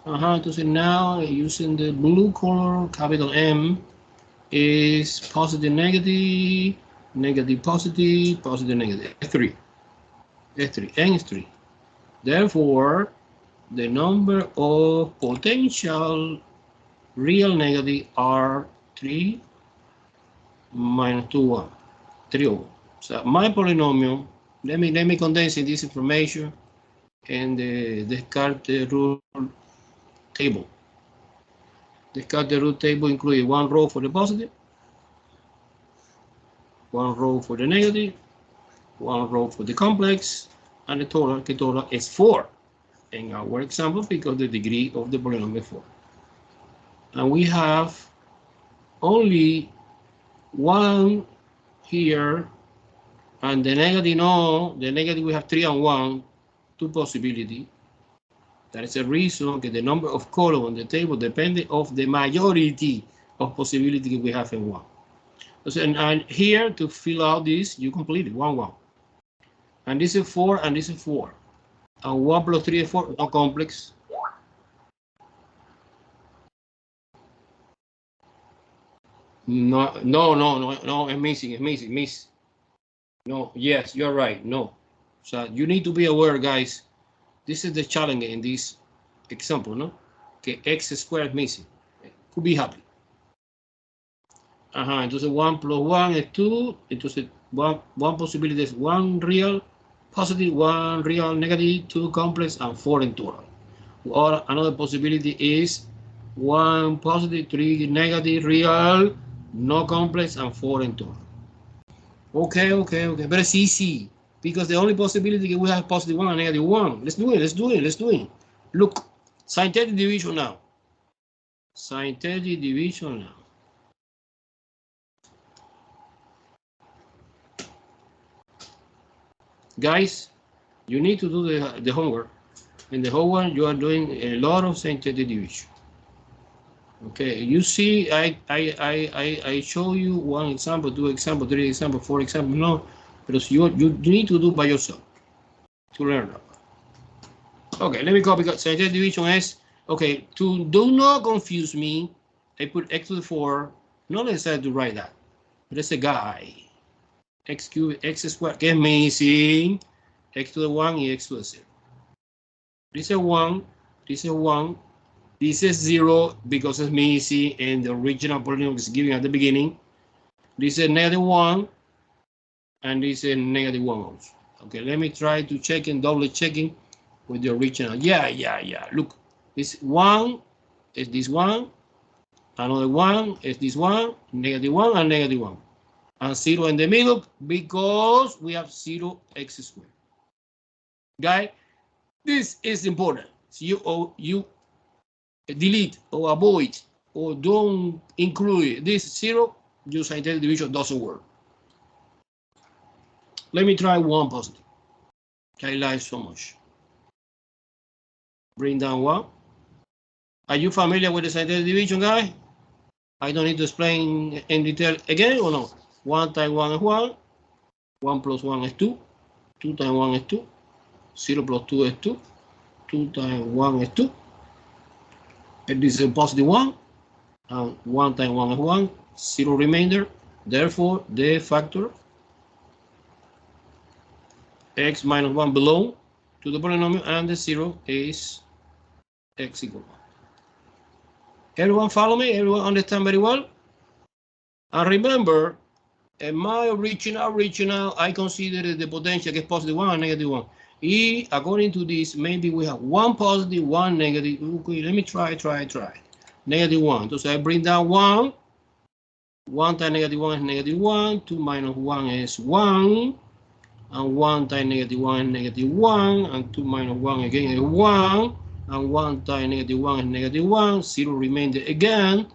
1. So now using the blue color, capital M is positive, negative, negative, positive, positive, negative. S3. N is 3. Therefore, the number of potential real negative are 3 minus 2, 1. 3 over. So my polynomial, let me condense this information in the Descartes rule table. Descartes rule table includes 1 row for the positive, 1 row for the negative, 1 row for the complex, and the total is 4 in our example because the degree of the polynomial is 4. And we have only 1 here, and the negative, no, the negative we have 3 and 1, 2 possibilities. That is a reason that the number of columns on the table depends on the majority of possibilities we have in 1. And here to fill out this, you complete it, 1, 1. And this is 4, and this is 4. And 1 plus 3 is 4, no complex. No, it's missing. No, yes, you're right, no. So you need to be aware, guys. This is the challenge in this example, no? Okay, x squared is missing. Could be happy. Entonces 1 plus 1 is 2. Entonces one possibility is 1 real positive, 1 real negative, 2 complex, and 4 in total. Or another possibility is 1 positive, 3 negative, real, no complex, and 4 in total. Okay. But it's easy because the only possibility we have positive 1 and negative 1. Let's do it. Look, synthetic division now. Guys, you need to do the homework. In the homework, you are doing a lot of synthetic division. Okay, you see, I show you 1 example, 2 example, 3 example, 4 example. No, but you need to do by yourself to learn that. Okay, let me copy. Synthetic division is okay. To do not confuse me, I put x to the 4. Not necessary to write that, but it's a guy. X cubed, x squared, que es missing. X to the 1 and x to the 0. This is 1. This is 1. This is 0 because it's missing and the original polynomial is given at the beginning. This is negative 1 and this is negative 1 also. Okay, let me try to check and double checking with the original. Yeah. Look, this 1 is this 1, another 1 is this 1, negative 1 and negative 1. And 0 in the middle because we have 0 x squared. Guys, this is important. So you delete or avoid or don't include this 0, your synthetic division doesn't work. Let me try 1 positive. I like so much. Bring down 1. Are you familiar with the synthetic division, guys? I don't need to explain in detail again or no? 1 times 1 is 1. 1 plus 1 is 2. 2 times 1 is 2. 0 plus 2 is 2. 2 times 1 is 2. And this is a positive 1. And 1 times 1 is 1. 0 remainder. Therefore, the factor x minus 1 belong to the polynomial, and the 0 is x equal 1. Everyone follow me? Everyone understand very well? And remember, in my original, I consider the potential is positive 1 and negative 1. According to this, maybe we have 1 positive, 1 negative. Okay, let me try. Negative 1. So I bring down 1. 1 times negative 1 is negative 1. 2 minus 1 is 1. and 1 times negative 1 is negative 1, and 2 minus 1 again is 1, and 1 times negative 1 is negative 1, 0 remains again.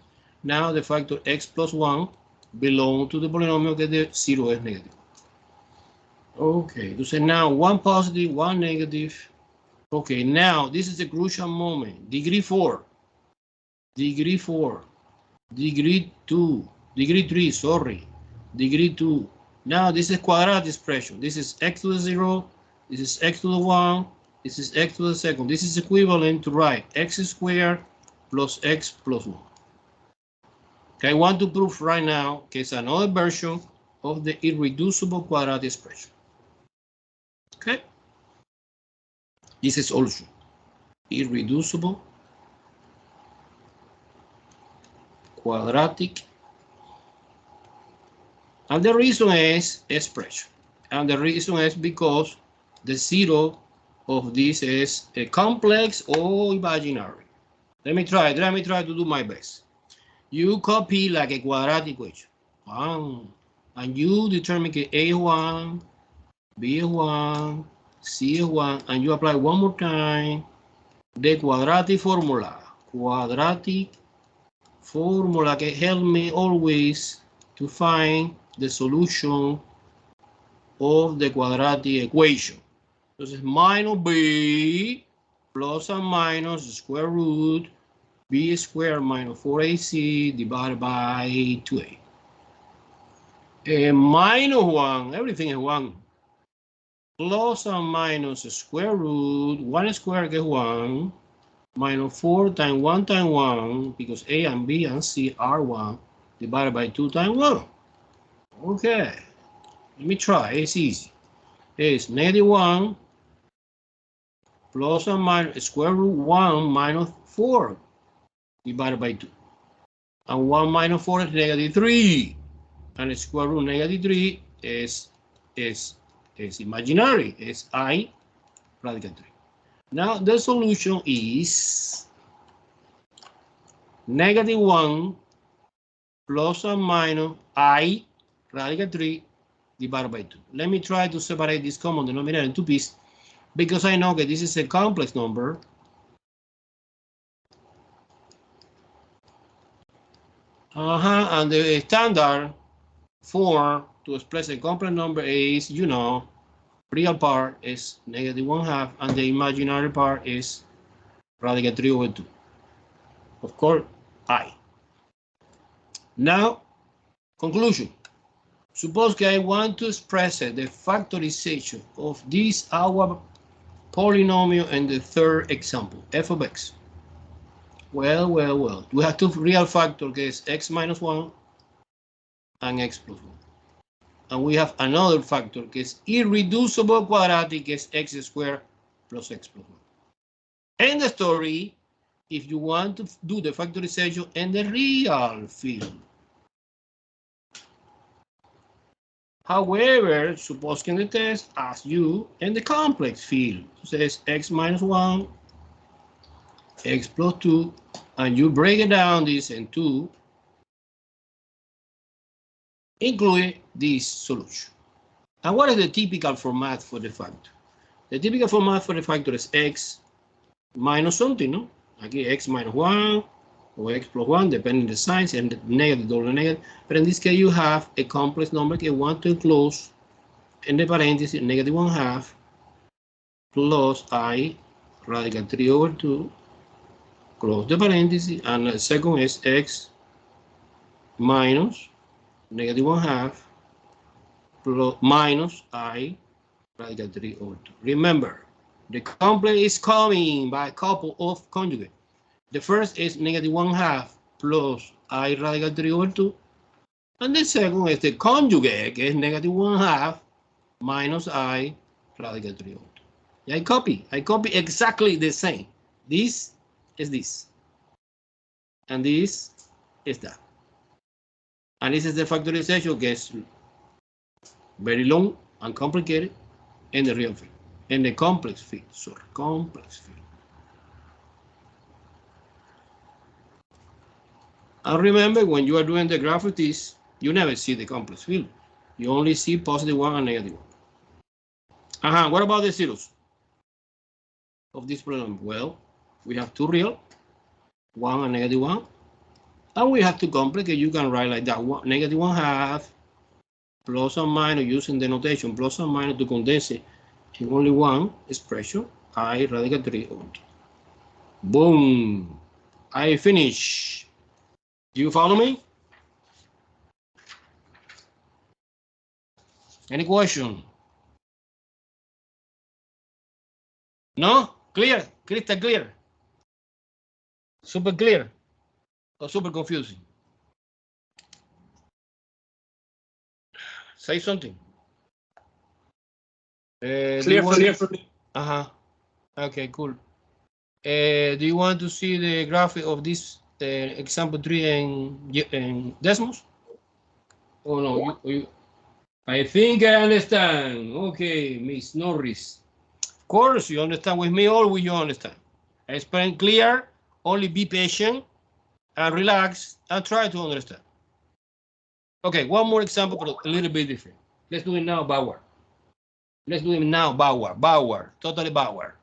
Now the factor x plus 1 belongs to the polynomial that the 0 is negative. Okay, so now 1 positive, 1 negative. Okay, now this is the crucial moment. Degree 4, degree 4, degree 2, degree 3, sorry, degree 2. Now this is quadratic expression. This is x to the 0, this is x to the 1, this is x to the second. This is equivalent to write x squared plus x plus 1. Okay, I want to prove right now that it's another version of the irreducible quadratic expression. Okay, this is also irreducible quadratic, and the reason is expression, and the reason is because the 0 of this is a complex or imaginary. Let me try to do my best. You copy like a quadratic equation, and you determine that A is 1, B is 1, C is 1, and you apply one more time the quadratic formula. Quadratic formula can help me always to find the solution of the quadratic equation. Entonces, minus b plus and minus square root b squared minus 4ac divided by 2a. Minus 1, everything is 1. Plus and minus square root, 1 squared is 1, minus 4 times 1, because a and b and c are 1, divided by 2 times 1. Okay, let me try, it's easy. It's negative 1 plus and minus square root 1 minus 4 divided by 2. And 1 minus 4 is negative 3. And the square root negative 3 is imaginary. It's I radical 3. Now the solution is negative 1 plus and minus I radical 3 divided by 2. Let me try to separate this common denominator in two pieces, because I know that this is a complex number. And the standard form to express a complex number is, you know, real part is negative 1/2, and the imaginary part is radical 3 over 2. Of course, I. Now, conclusion. Suppose that I want to express the factorization of this our polynomial in the third example, f of x. Well. We have two real factors, that is x minus 1 and x plus 1. And we have another factor, that is irreducible quadratic, that is x squared plus x plus 1. End the story if you want to do the factorization in the real field. However, suppose in the test asks you in the complex field. It says x minus 1, x plus 2, and you break it down this in 2, including this solution. And what is the typical format for the factor? The typical format for the factor is x minus something, no? Aquí x minus 1 or x plus 1, depending on the signs, and the negative, double negative. But in this case, you have a complex number that you want to enclose in the parenthesis negative 1/2 plus I radical 3 over 2, close the parenthesis, and the second is x minus negative 1/2 plus minus I radical 3 over 2. Remember, the complex is coming by a couple of conjugates. The first is negative 1/2 plus I radical 3 over 2. And the second is the conjugate, que es negative 1/2 minus I radical 3 over 2. I copy exactly the same. This is this. And this is that. And this is the factorization, que is very long and complicated in the real field. In the complex field, sorry, complex field. And remember, when you are doing the graph of this, you never see the complex field. You only see positive 1 and negative 1. What about the zeros of this polynomial? Well, we have two real, 1 and -1. And we have to complicate. You can write like that. -1/2 plus or minus, using the notation plus or minus to condense it in only one expression, I radical 3 over 2. Boom. I finish. Do you follow me? Any question? No? Clear? Crystal clear? Super clear? Or super confusing? Say something. Clear for me. Okay, cool. Do you want to see the graphic of this example 3 and Desmos? Oh no, you, I think I understand. Okay, Miss Norris. Of course, you understand with me, always you understand. I explain clear, only be patient and relax and try to understand. Okay, one more example, but a little bit different. Let's do it now, Bauer. Let's do it now, Bauer, totally Bauer.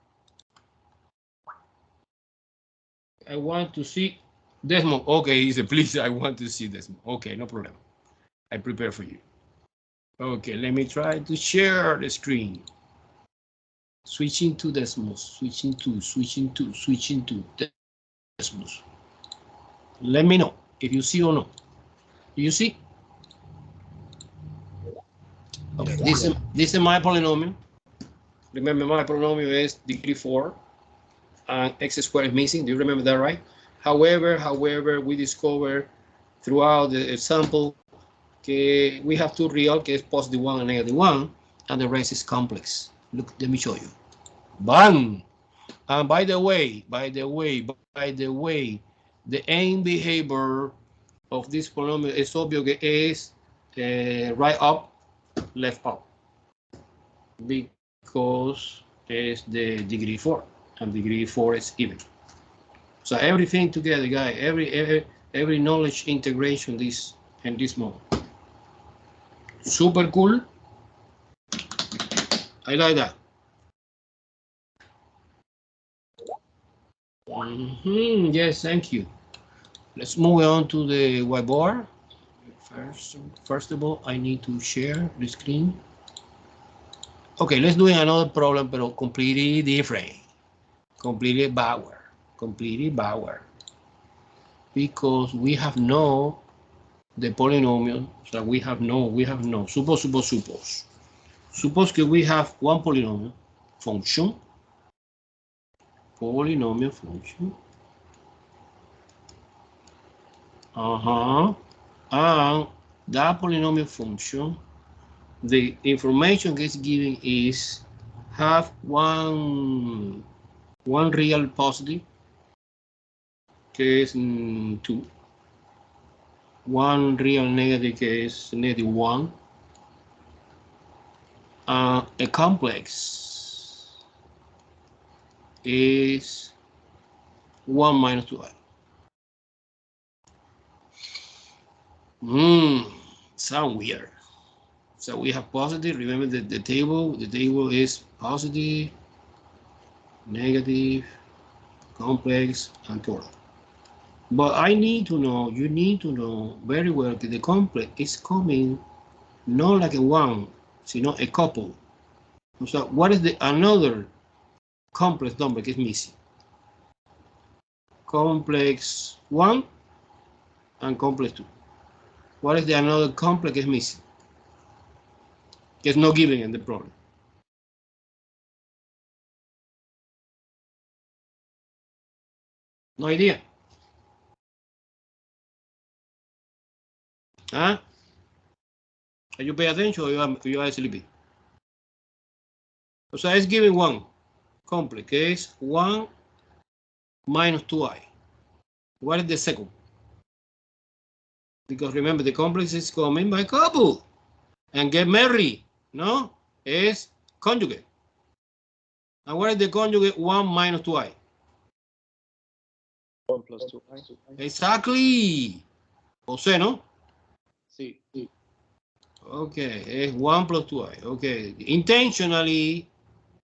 I want to see Desmond. Okay, he said, please, I want to see Desmond. Okay, no problem. I prepare for you. Okay, let me try to share the screen. Switching to Desmos, switching to Desmos. Let me know if you see or no. Do you see? Okay, this is my polynomial. Remember, my polynomial is degree 4 and x squared is missing. Do you remember that, right? However, we discover throughout the example that we have two real, que es +1 and -1, and the rest is complex. Look, let me show you. Bang! And by the way, the end behavior of this polynomial is obvious, is right up, left up, because it's the degree 4, and degree 4 is even. So everything together, guys, every knowledge integration this in this mode. Super cool. I like that. Yes, thank you. Let's move on to the whiteboard. First of all, I need to share the screen. Okay, let's do another problem, but completely different. Completely Bauer. Because we have no the polynomial. So we have no. Suppose. Suppose that we have one polynomial function. Polynomial function. And that polynomial function, the information gets given is have one real positive, que es 2, one real negative, que es -1, a complex is 1 minus 2i. Sound weird. So we have positive. Remember that the table is positive, negative, complex, and total. But I need to know, you need to know very well that the complex is coming not like a one, sino a couple. So what is the another complex number that is missing? Complex 1 and complex 2. What is the another complex is missing? It's not given in the problem. No idea. Huh? Are you paying attention or you are sleepy? So it's given one complex, is 1 minus 2i. What is the second? Because remember, the complex is coming by couple. And get married, no? Is conjugate. And what is the conjugate 1 minus 2i? 1 plus 2i. Exactly. O sea, ¿no? Sí. Okay, it's 1 plus 2i. Okay, intentionally,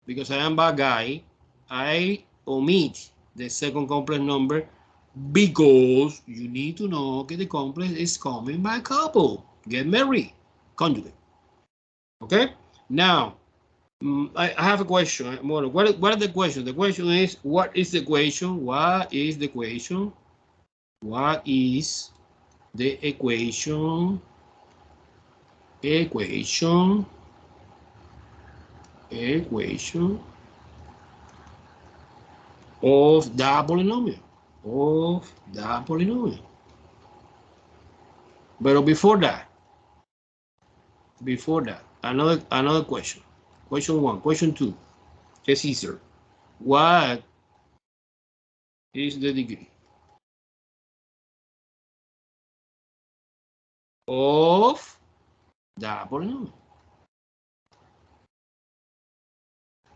because I am bad guy, I omit the second complex number because you need to know that the complex is coming by couple. Get married, conjugate. Okay, now I have a question. What is the question? The question is, what is the equation? What is the equation? What is the equation? Equation of that polynomial. But before that, another question. Question 1, question 2. It's easier. What is the degree of that polynomial?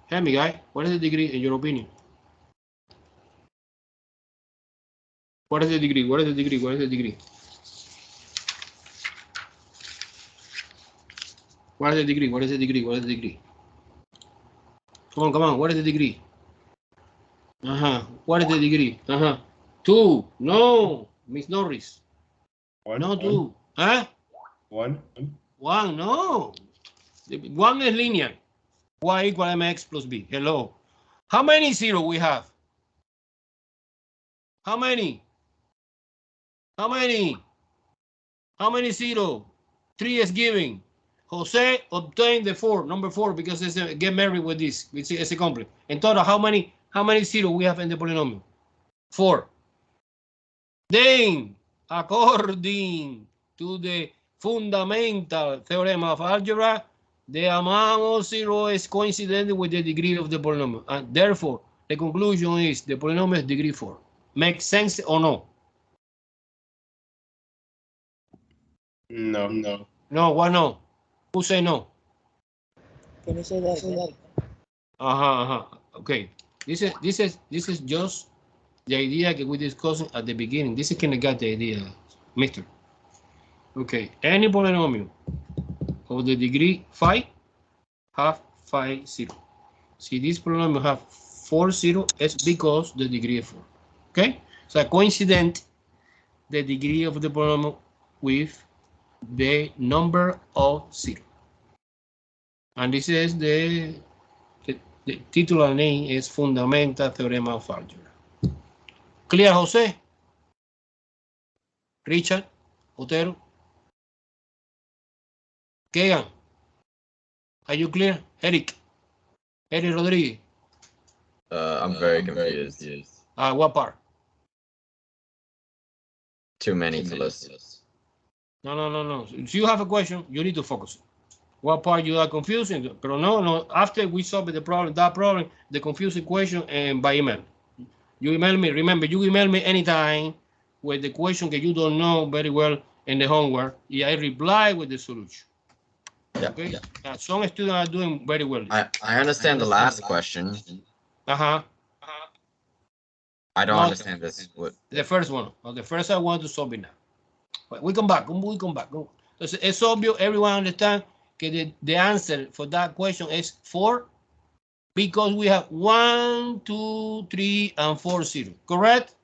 Tell me, guy, what is the degree in your opinion? What is the degree? What is the degree? What is the degree? What is the degree? What is the degree? What is the degree? Come on. What is the degree? What is the degree? 2. No, Miss Norris. 1. No, 2. Huh? 1. 1, no. 1 is linear. Y equal mx plus b. Hello. How many 0 we have? How many? How many? How many 0? 3 is given. Jose obtained the 4, number 4, because it's a, get married with this. It's a complex. In total, how many 0 we have in the polynomial? 4. Then, according to the fundamental theorem of algebra, the amount of 0 is coincident with the degree of the polynomial. And therefore, the conclusion is the polynomial is degree 4. Makes sense or no? No. No, why no? Who say no? Can you say that again? Okay. This is just the idea that we discussed at the beginning. This is kind of got the idea, mister. Okay. Any polynomial of the degree 5 have 5 0. See, this polynomial have 4 0, it's because the degree is 4. Okay? So coincident the degree of the polynomial with the number of 0. And this is the titular name is Fundamental Theorem of Algebra. Clear, Jose? Richard? Otero? Kegan? Are you clear? Eric Rodriguez? I'm very confused. What part? Too many to list. No. If you have a question, you need to focus. What part you are confusing? But no. After we solve the problem, the confusing question, and by email. You email me. Remember, you email me anytime with the question that you don't know very well in the homework. Yeah, I reply with the solution. Yeah. Okay. Yeah. Some students are doing very well. I understand the last question. I don't understand this. What? The first one. The first I want to solve it now. But we come back. It's obvious. Everyone understands that the answer for that question is 4 because we have 1, 2, 3, and 4 0. Correct?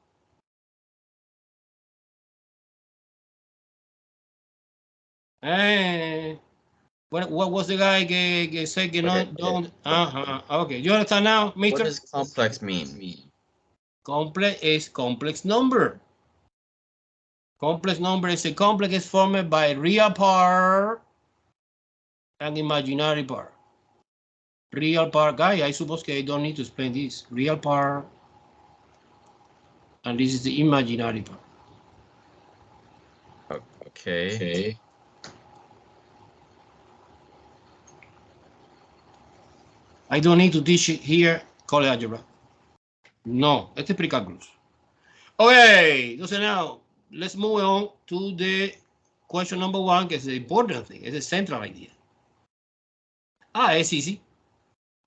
What was the guy que said que no? Don't. Okay. You understand now, Mister? What does complex mean? Complex is complex number. Complex number is a complex formed by real part and imaginary part. Real part, guy, I suppose I don't need to explain this. Real part, and this is the imaginary part. Okay. I don't need to teach it here, call it algebra. No, este es precálculos. Okay, so now let's move on to the question number 1, que es the important thing, it's the central idea. It's easy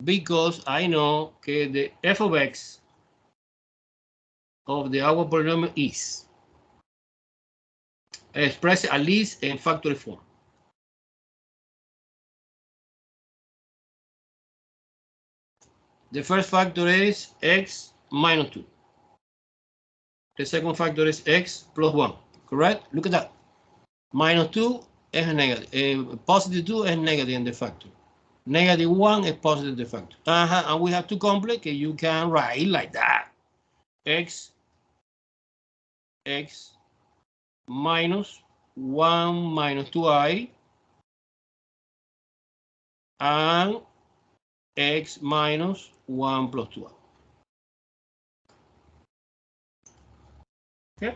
because I know que the f of x of the our polynomial is expressed at least in factorial form. The first factor is x minus 2. The second factor is x plus 1, correct? Look at that. Minus 2 is negative. Positive 2 is negative in the factor. Negative 1 is positive in the factor. And we have to complicate. You can write like that. X minus 1 minus 2i and x minus 1 plus 2i. Okay.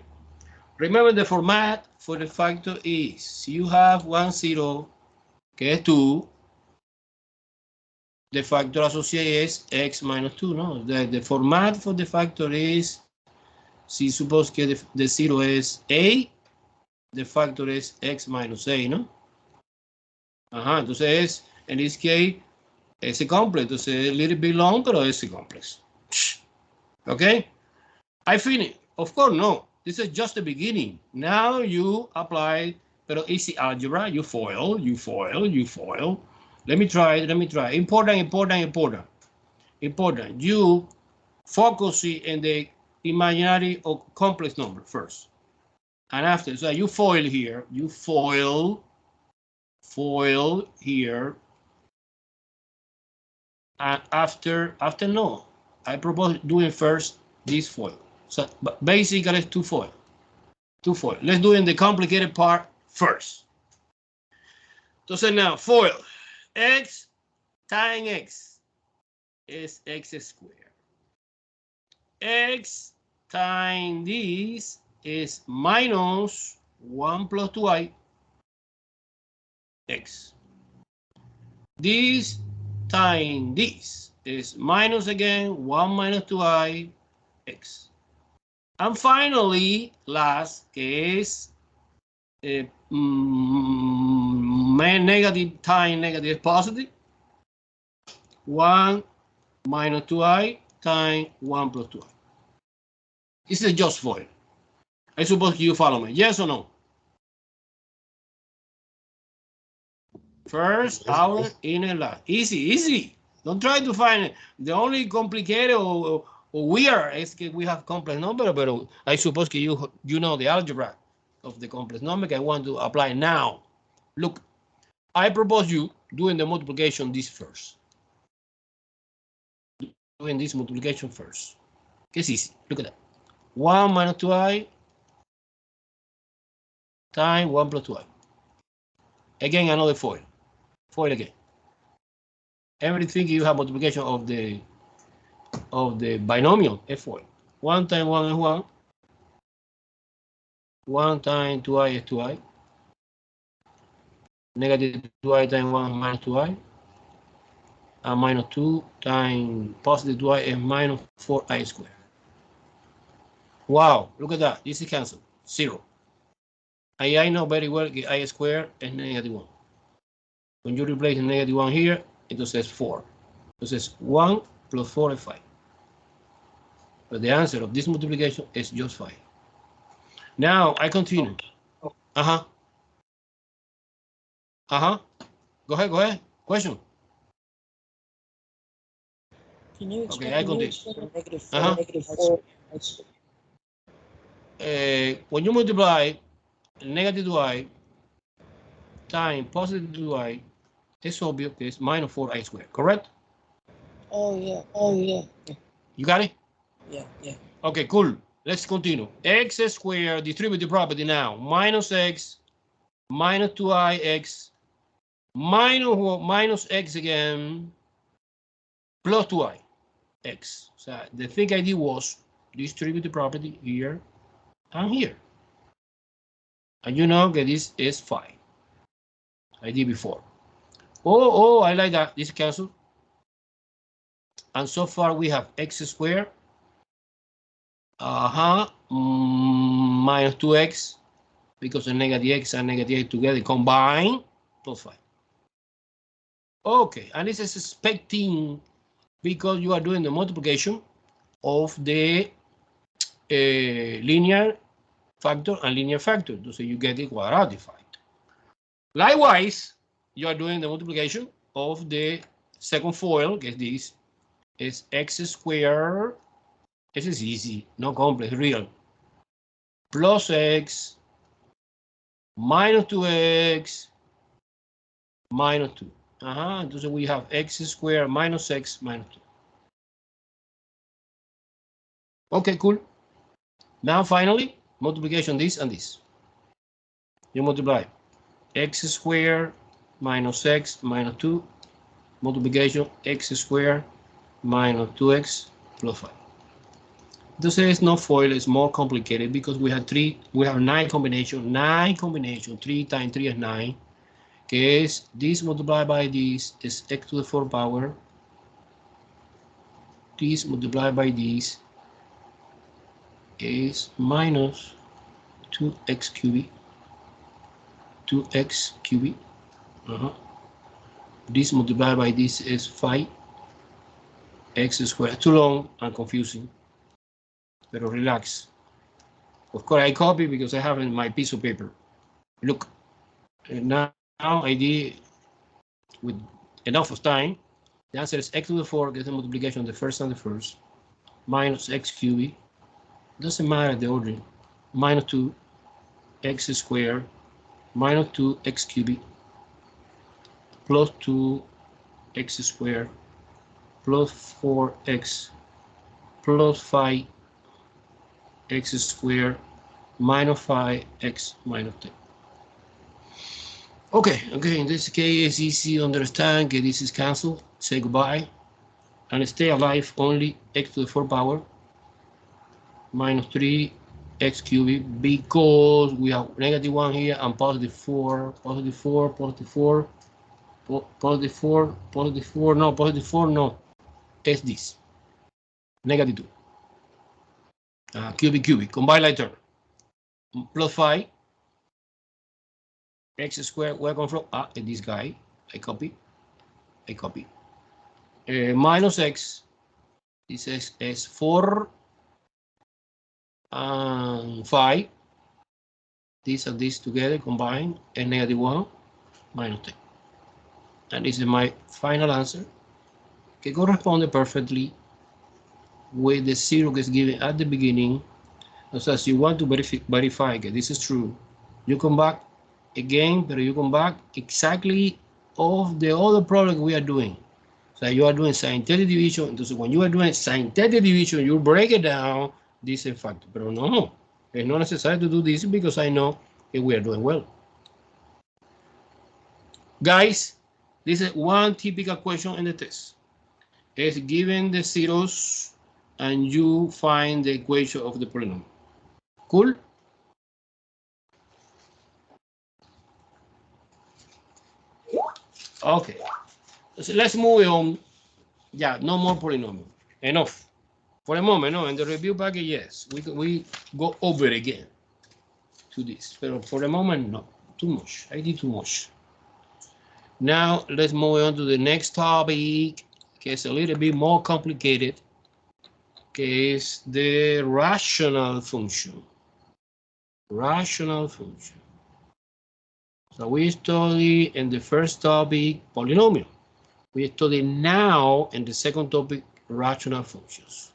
Remember the format for the factor is you have 1, 0, que es 2. The factor associated is x minus 2, no? The format for the factor is, si suppose que the 0 is a, the factor is x minus a, ¿no? Ajá, entonces, en this case, ese complex. Entonces, es a little bit long, pero ese complex. Okay? I finished. Of course, no. This is just the beginning. Now you apply, pero easy algebra. You foil. Let me try. Important. You focus in the imaginary or complex number first. And after, so you foil here. You foil here. And after no. I propose doing first this foil. So basically it's two foil. Let's do in the complicated part first. Entonces now foil. X times x is x squared. X times this is minus 1 plus 2i x. This times this is minus again 1 minus 2i x. And finally, last is negative times negative positive. 1 minus 2i times 1 plus 2i. This is just foil. I suppose you follow me. Yes or no? First, outer, inner, last. Easy. Don't try to find it. The only complicated or weird is that we have complex number, but I suppose you know the algebra of the complex number. I want to apply now. Look, I propose you doing the multiplication this first. Doing this multiplication first. It's easy. Look at that. 1 minus 2i times 1 plus 2i. Again, another foil. Foil again. Everything you have multiplication of the binomial is foil. 1 times 1 is 1. 1 times 2i is 2i. Negative 2i times 1 minus 2i. And minus 2 times positive 2i is minus 4i squared. Wow, look at that. This is cancelled. 0. I know very well that I squared is negative 1. When you replace the negative 1 here, it says 4. It says 1 plus 4 is 5. But the answer of this multiplication is just 5. Now I continue. Go ahead. Question. Can you explain? Okay, I continue. Negative 4. When you multiply negative 2i times positive 2i, it's obvious that it's minus 4i squared, correct? Oh yeah. You got it? Yeah. Okay, cool. Let's continue. X squared, distributive property now. Minus x, minus 2i x, minus x again, plus 2i x. So the thing I did was distributive property here and here. And you know that this is 5. I did before. Oh, I like that. This cancel. And so far we have x squared. Minus 2x, because the negative x and negative x together combine, plus 5. Okay, and this is expecting because you are doing the multiplication of the linear factor and linear factor, so you get the quadratic factor. Likewise, you are doing the multiplication of the second foil, get this, is x squared. This is easy, no complex, real. Plus x minus 2x minus 2. Entonces we have x squared minus x minus 2. Okay, cool. Now finally, multiplication this and this. You multiply x squared minus x minus 2, multiplication x squared minus 2x plus 5. Entonces no FOIL is more complicated because we have 9 combination, 3 times 3 is 9, que es this multiplied by this is x to the 4th power, this multiplied by this is minus 2x cubic, 2x cubic. This multiplied by this is 5 x squared. Too long and confusing, pero relax. Of course, I copy because I have in my piece of paper. Look, and now I did with enough of time. The answer is x to the 4, get the multiplication of the first and the first, minus x cubic. Doesn't matter the order. Minus 2 x squared minus 2 x cubic plus 2 x squared plus 4x plus 5 x squared minus 5x minus 10. Okay, in this case it's easy to understand that this is cancelled. Say goodbye and stay alive only x to the 4th power minus 3 x cubic because we have negative 1 here and positive 4, positive 4, positive 4, positive 4, positive 4, no, positive 4, no, it's this, negative 2, cubic, combine later, plus 5, x squared, where I come from, this guy, I copy, minus x, this is 4, and 5, this and this together combined, and negative 1 minus 10. And this is my final answer, que corresponde perfectly with the 0 that's given at the beginning. So as you want to verify that this is true, you come back again, but you come back exactly of the other problem we are doing. So you are doing synthetic division. So when you are doing synthetic division, you break it down this factor. But no, it's not necessary to do this because I know that we are doing well. Guys, this is one typical question in the test. It's given the zeros and you find the equation of the polynomial. Cool? Okay, so let's move on. Yeah, no more polynomial. Enough. For a moment, no, in the review packet, yes, we go over again to this. But for the moment, no, too much. I did too much. Now, let's move on to the next topic, que is a little bit more complicated, que is the rational function. Rational function. So we study in the first topic polynomial. We study now in the second topic rational functions.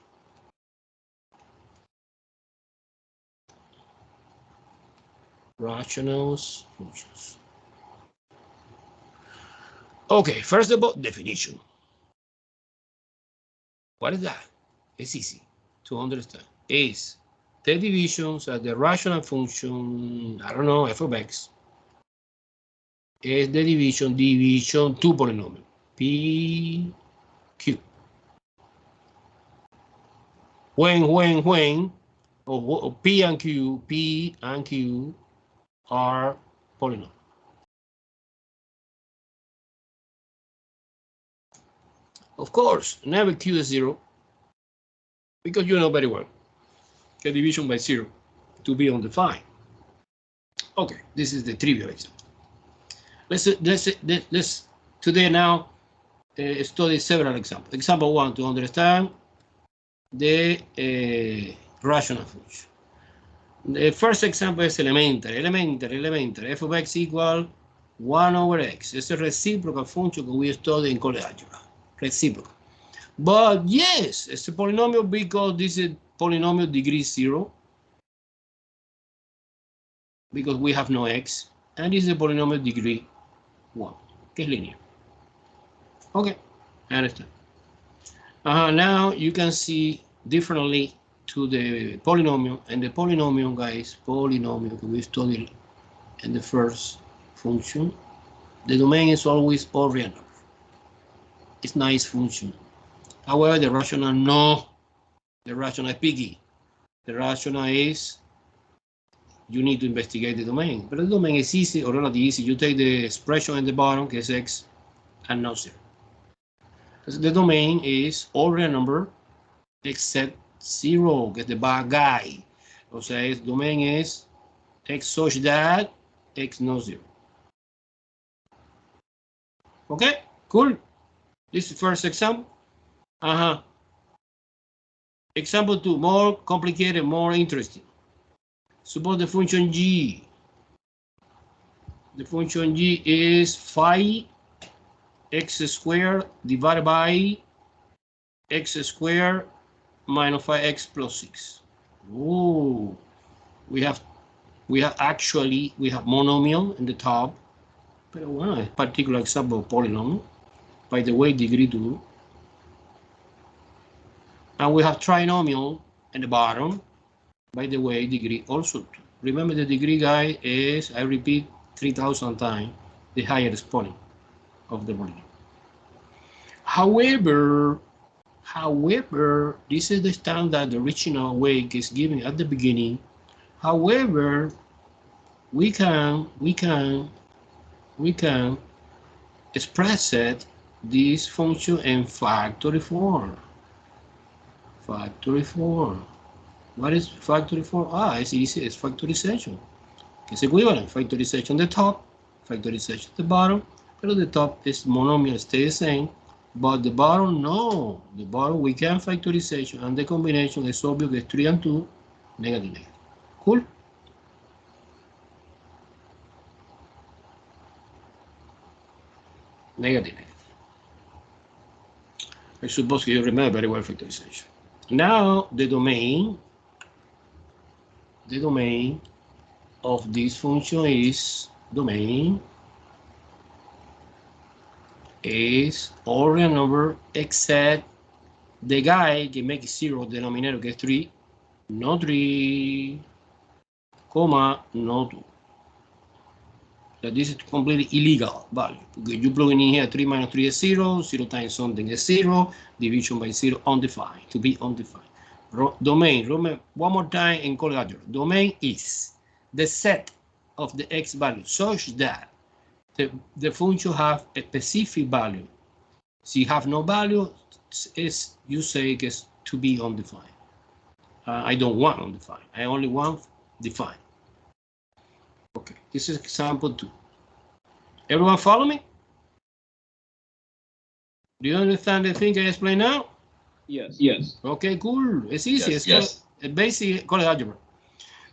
Rational functions. Okay, first of all, definition. What is that? It's easy to understand. Is the divisions of the rational function, I don't know, f of x, is the division to polynomial, p, q. When, or p and q are polynomial. Of course, never q is 0, because you know very well the division by 0 to be undefined. Okay, this is the trivial example. Let's today now study several examples. Example 1 to understand the rational function. The first example is elementary, f of x equal 1 over x. It's a reciprocal function that we study in college algebra. Reciprocal. But yes, it's a polynomial because this is polynomial degree 0. Because we have no x. And this is a polynomial degree 1. Que es linear. Okay, I understand. Now you can see differently to the polynomial. And the polynomial, guys, polynomial we studied in the first function. The domain is always all real number. It's nice function. However, the rational, no. The rational is picky. The rational is you need to investigate the domain. But the domain is easy or relatively easy. You take the expression in the bottom, que es x, and no 0. The domain is all real number except 0, que es the bad guy. O sea, el domain es x such that x no 0. Okay, cool. This is the first example. Example 2, more complicated, more interesting. Suppose the function g. The function g is phi x squared divided by x squared minus 5x plus 6. Oh, we have monomial in the top. But well, a particular example of polynomial. By the way, degree 2. And we have trinomial in the bottom. By the way, degree also 2. Remember the degree, guy, is, I repeat 3,000 times, the higher exponent of the polynomial. However, this is the standard, the original way is given at the beginning. However, we can express it, this function in factory form. Factory form. What is factory form? It's easy, it's factorization. It's equivalent. Factorization the top, factorization the bottom, but the top is monomial, stay the same. But the bottom, no. The bottom, we can factorization, and the combination is obvious, is 3 and 2, negative, negative. Cool? Negative, negative. I suppose you remember very well factorization. Now, the domain of this function is all real number except the guy que makes 0, denominator que es 3, no 3, comma, no 2. So this is completely illegal value. Because you plug in here 3 minus 3 is 0, 0 times something is 0, division by 0, undefined, to be undefined. Domain, remember, one more time in color. Domain is the set of the x value such that the function have a specific value. If you have no value, you say it's to be undefined. I don't want undefined. I only want defined. Okay, this is example 2. Everyone follow me? Do you understand the thing I explained now? Yes. Yes. Okay, cool. It's easy. Yes, It's basic called algebra.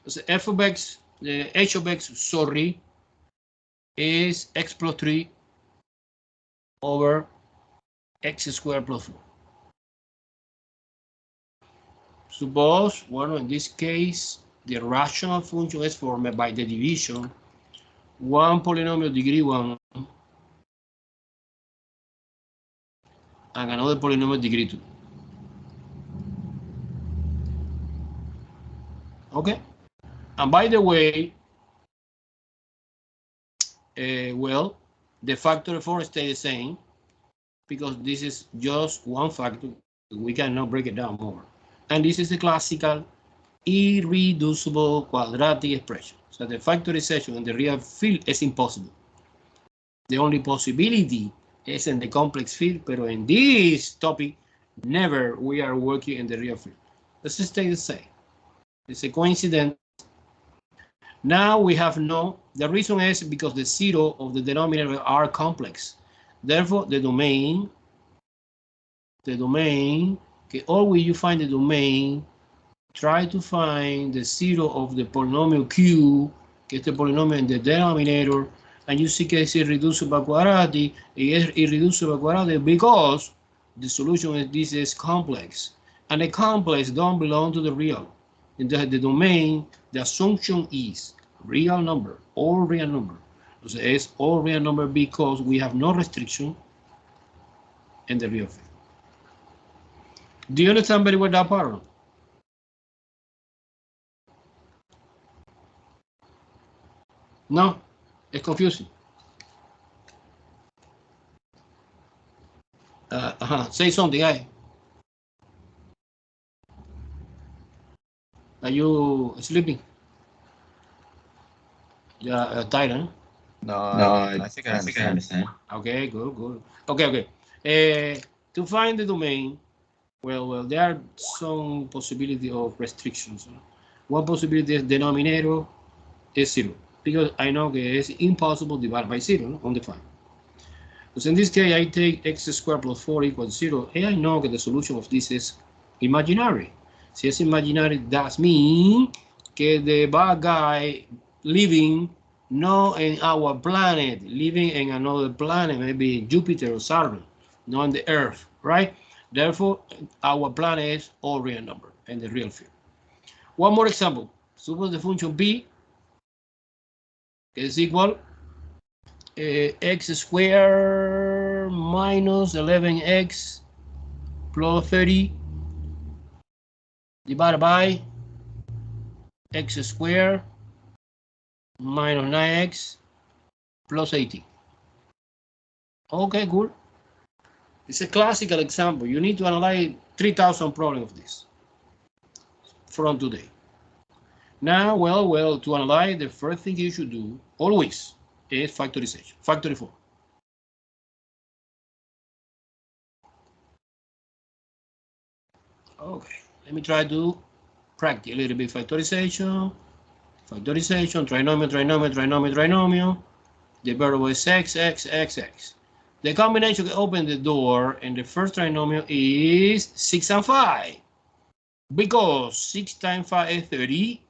So f of x, the h of x, sorry, is x plus 3 over x squared plus 4. Suppose, well, in this case, the rational function is formed by the division, one polynomial degree 1 and another polynomial degree 2. Okay? And by the way, well, the factor 4 stays the same because this is just one factor. We cannot break it down more. And this is the classical irreducible quadratic expression. So the factorization in the real field is impossible. The only possibility is in the complex field, but in this topic, never we are working in the real field. Let's just stay the same. It's a coincidence. Now we have no, the reason is because the 0 of the denominator are complex. Therefore, the domain, okay, always you find the domain, try to find the 0 of the polynomial q, que es the polynomial in the denominator, and you see que es irreducible quadratic, y es irreducible quadratic because the solution is this is complex, and the complex don't belong to the real. In the domain, the assumption is real number, all real number. So it's all real number because we have no restriction in the real field. Do you understand very well that part? No, it's confusing. Say something, Are you sleeping? Yeah, tired, huh? No, I think I understand. Okay, good. Okay. To find the domain, well, there are some possibility of restrictions. One possibility is denominator is 0, because I know that it's impossible to divide by 0 undefined. So in this case, I take x squared plus 4 equals 0, and I know that the solution of this is imaginary. Si es imaginary, that means that the bad guy living not in our planet, living in another planet, maybe Jupiter or Saturn, not on the Earth, right? Therefore, our planet is all real number in the real field. One more example. Suppose the function b is equal x squared minus 11x plus 30 divided by x squared minus 9x plus 18. Okay, good. It's a classical example. You need to analyze 3,000 problems of this from today. Now, well, to analyze, the first thing you should do always is factorization, factory 4. Okay, let me try to practice a little bit factorization, trinomial. The variable is x. The combination that opens the door in the first trinomial is 6 and 5, because 6 times 5 is 30,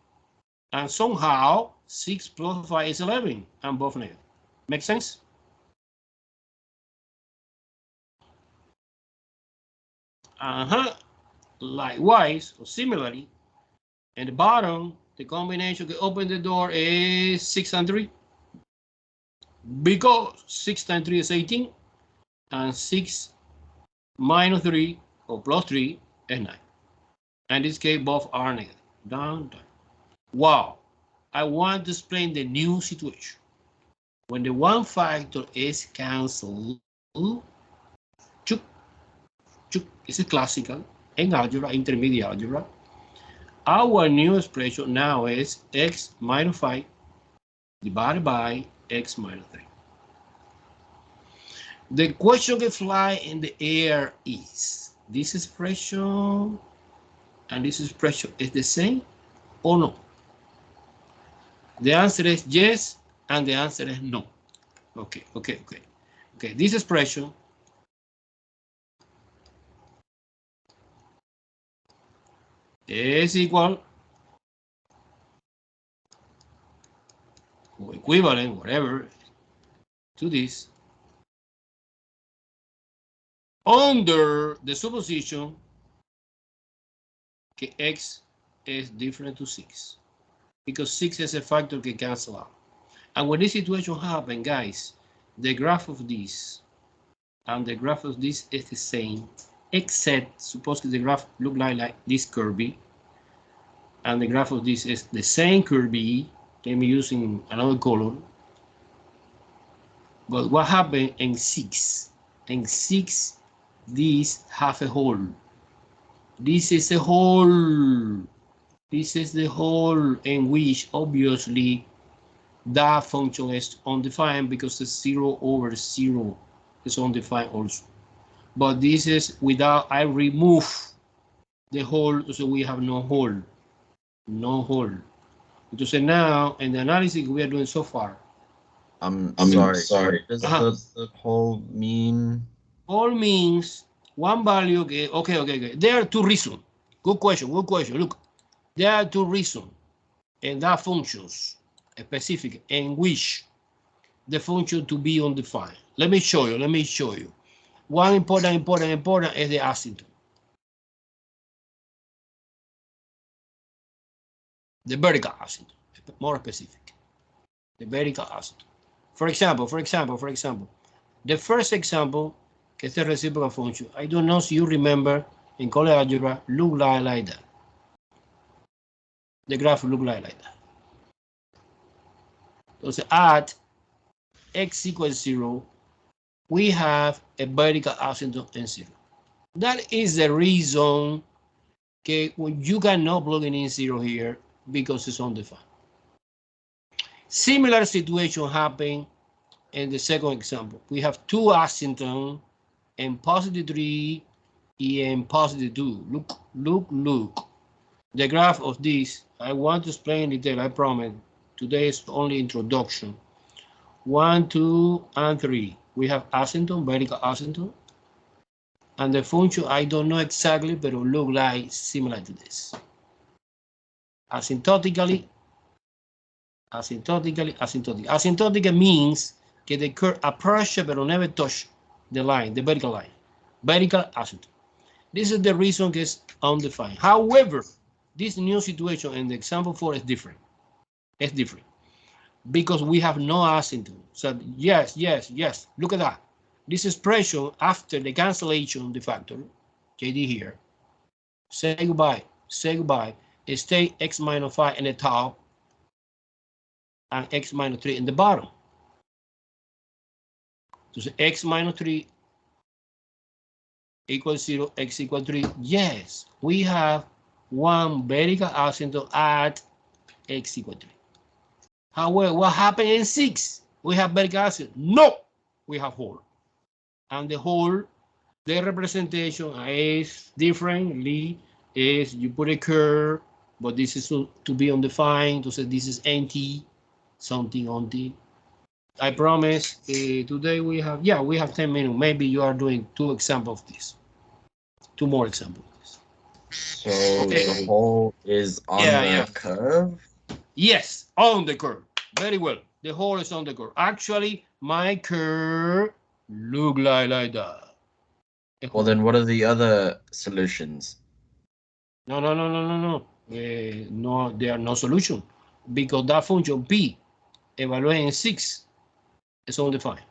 and somehow 6 plus 5 is 11, and both negative. Make sense? Likewise, or similarly, in the bottom, the combination that opens the door is 6 and 3, because 6 times 3 is 18, and 6 minus 3 or plus 3 is 9. In this case, both are negative. Down. Wow. I want to explain the new situation. When the one factor is cancelled, chuk, is a classical in algebra, intermediate algebra. Our new expression now is x minus 5 divided by x minus 3. The question that flies in the air is, this expression and this expression is the same or no? The answer is yes, and the answer is no. Okay. This expression is equal or equivalent, whatever, to this under the supposition that x is different to 6, because 6 is a factor that cancel out. And when this situation happens, guys, the graph of this and the graph of this is the same, except suppose the graph look like this curvy, and the graph of this is the same curvy, can be using another color. But what happened in 6? In 6, these have a hole. This is a hole. This is the hole in which obviously that function is undefined, because the 0 over 0 is undefined also. But this is without I remove the hole, so we have no hole. No hole. So now in the analysis we are doing so far. I'm sorry. Does the hole mean? Hole means one value. Okay. There are two reasons. Good question. Look, there are two reasons in that functions specific in which the function to be undefined. Let me show you. one important is the asymptote. The vertical asymptote, more specific. The vertical asymptote. For example, the first example, que es the reciprocal function. I don't know if you remember in college algebra, look like that. The graph look like that. So at x equals 0, we have a vertical asymptote in 0. That is the reason that when you cannot plug in 0 here because it's undefined. Similar situation happened in the second example. We have two asymptotes in positive 3 and positive 2. Look. The graph of this, I want to explain in detail, I promise. Today is only introduction. 1, 2, and 3. We have asymptote, vertical asymptote. And the function, I don't know exactly, but it will look like similar to this. Asymptotically. Asymptotic means that the curve approaches but never touch the line, the vertical line. Vertical asymptote. This is the reason it's undefined. However, this new situation in the example 4 is different. It's different because we have no asymptote. So yes. Look at that. This expression after the cancellation of the factor, JD here. Say goodbye. Stay x minus 5 in the top and x minus 3 in the bottom. So x minus 3 equals 0, x equals 3. Yes, we have one vertical asymptote at x equals 3. However, what happened in 6? We have vertical asymptote. No, we have hole. And the hole, the representation is differently. Is you put a curve, but this is to be undefined. To say this is empty, something empty. I promise. Today we have 10 minutes. Maybe you are doing 2 examples of this. 2 more examples of this. So the hole is on the curve? Yes, on the curve. Very well. The hole is on the curve. Actually, my curve look like that. Well, then what are the other solutions? No. No, there are no solution because that function p evaluating 6 is undefined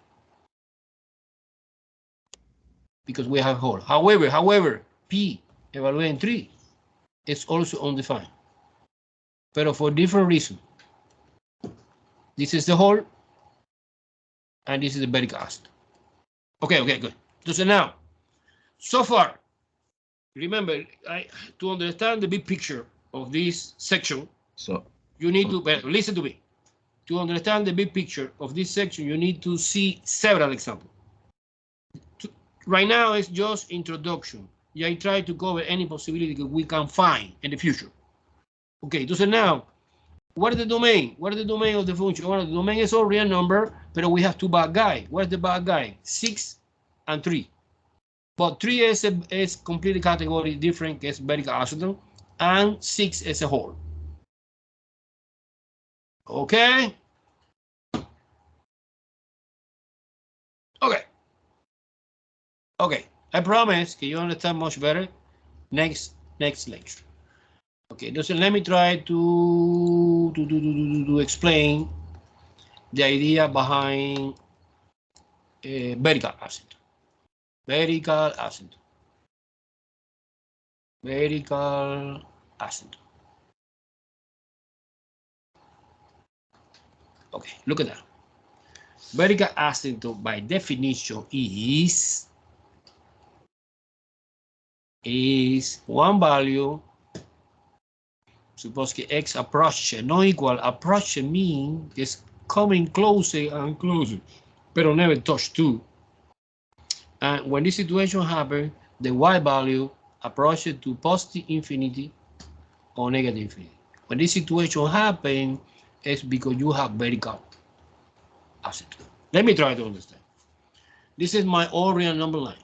because we have hole. However, p evaluating 3 is also undefined, but for different reason. This is the hole, and this is the vertical asymptote. Okay, good. So now, so far, remember, to understand the big picture of this section, you need to listen to me. To understand the big picture of this section, you need to see several examples. Right now, it's just introduction. I try to cover any possibility that we can find in the future. Okay, so now, what is the domain? What is the domain of the function? Well, the domain is all real number, but we have 2 bad guys. What's the bad guy? 6 and 3. But 3 is completely category different, it's vertical asymptote, and 6 is a whole. Okay. I promise that you understand much better next lecture. Okay, so let me try to explain the idea behind vertical asymptote. Vertical asymptote. Okay, look at that. Vertical asymptote by definition is one value. Suppose that x approach, no equal, approach means it's coming closer and closer, but never touch 2. And when this situation happens, the y value approaches to positive infinity or negative infinity. When this situation happens, it's because you have vertical asymptote. Let me try to understand. This is my all real number line.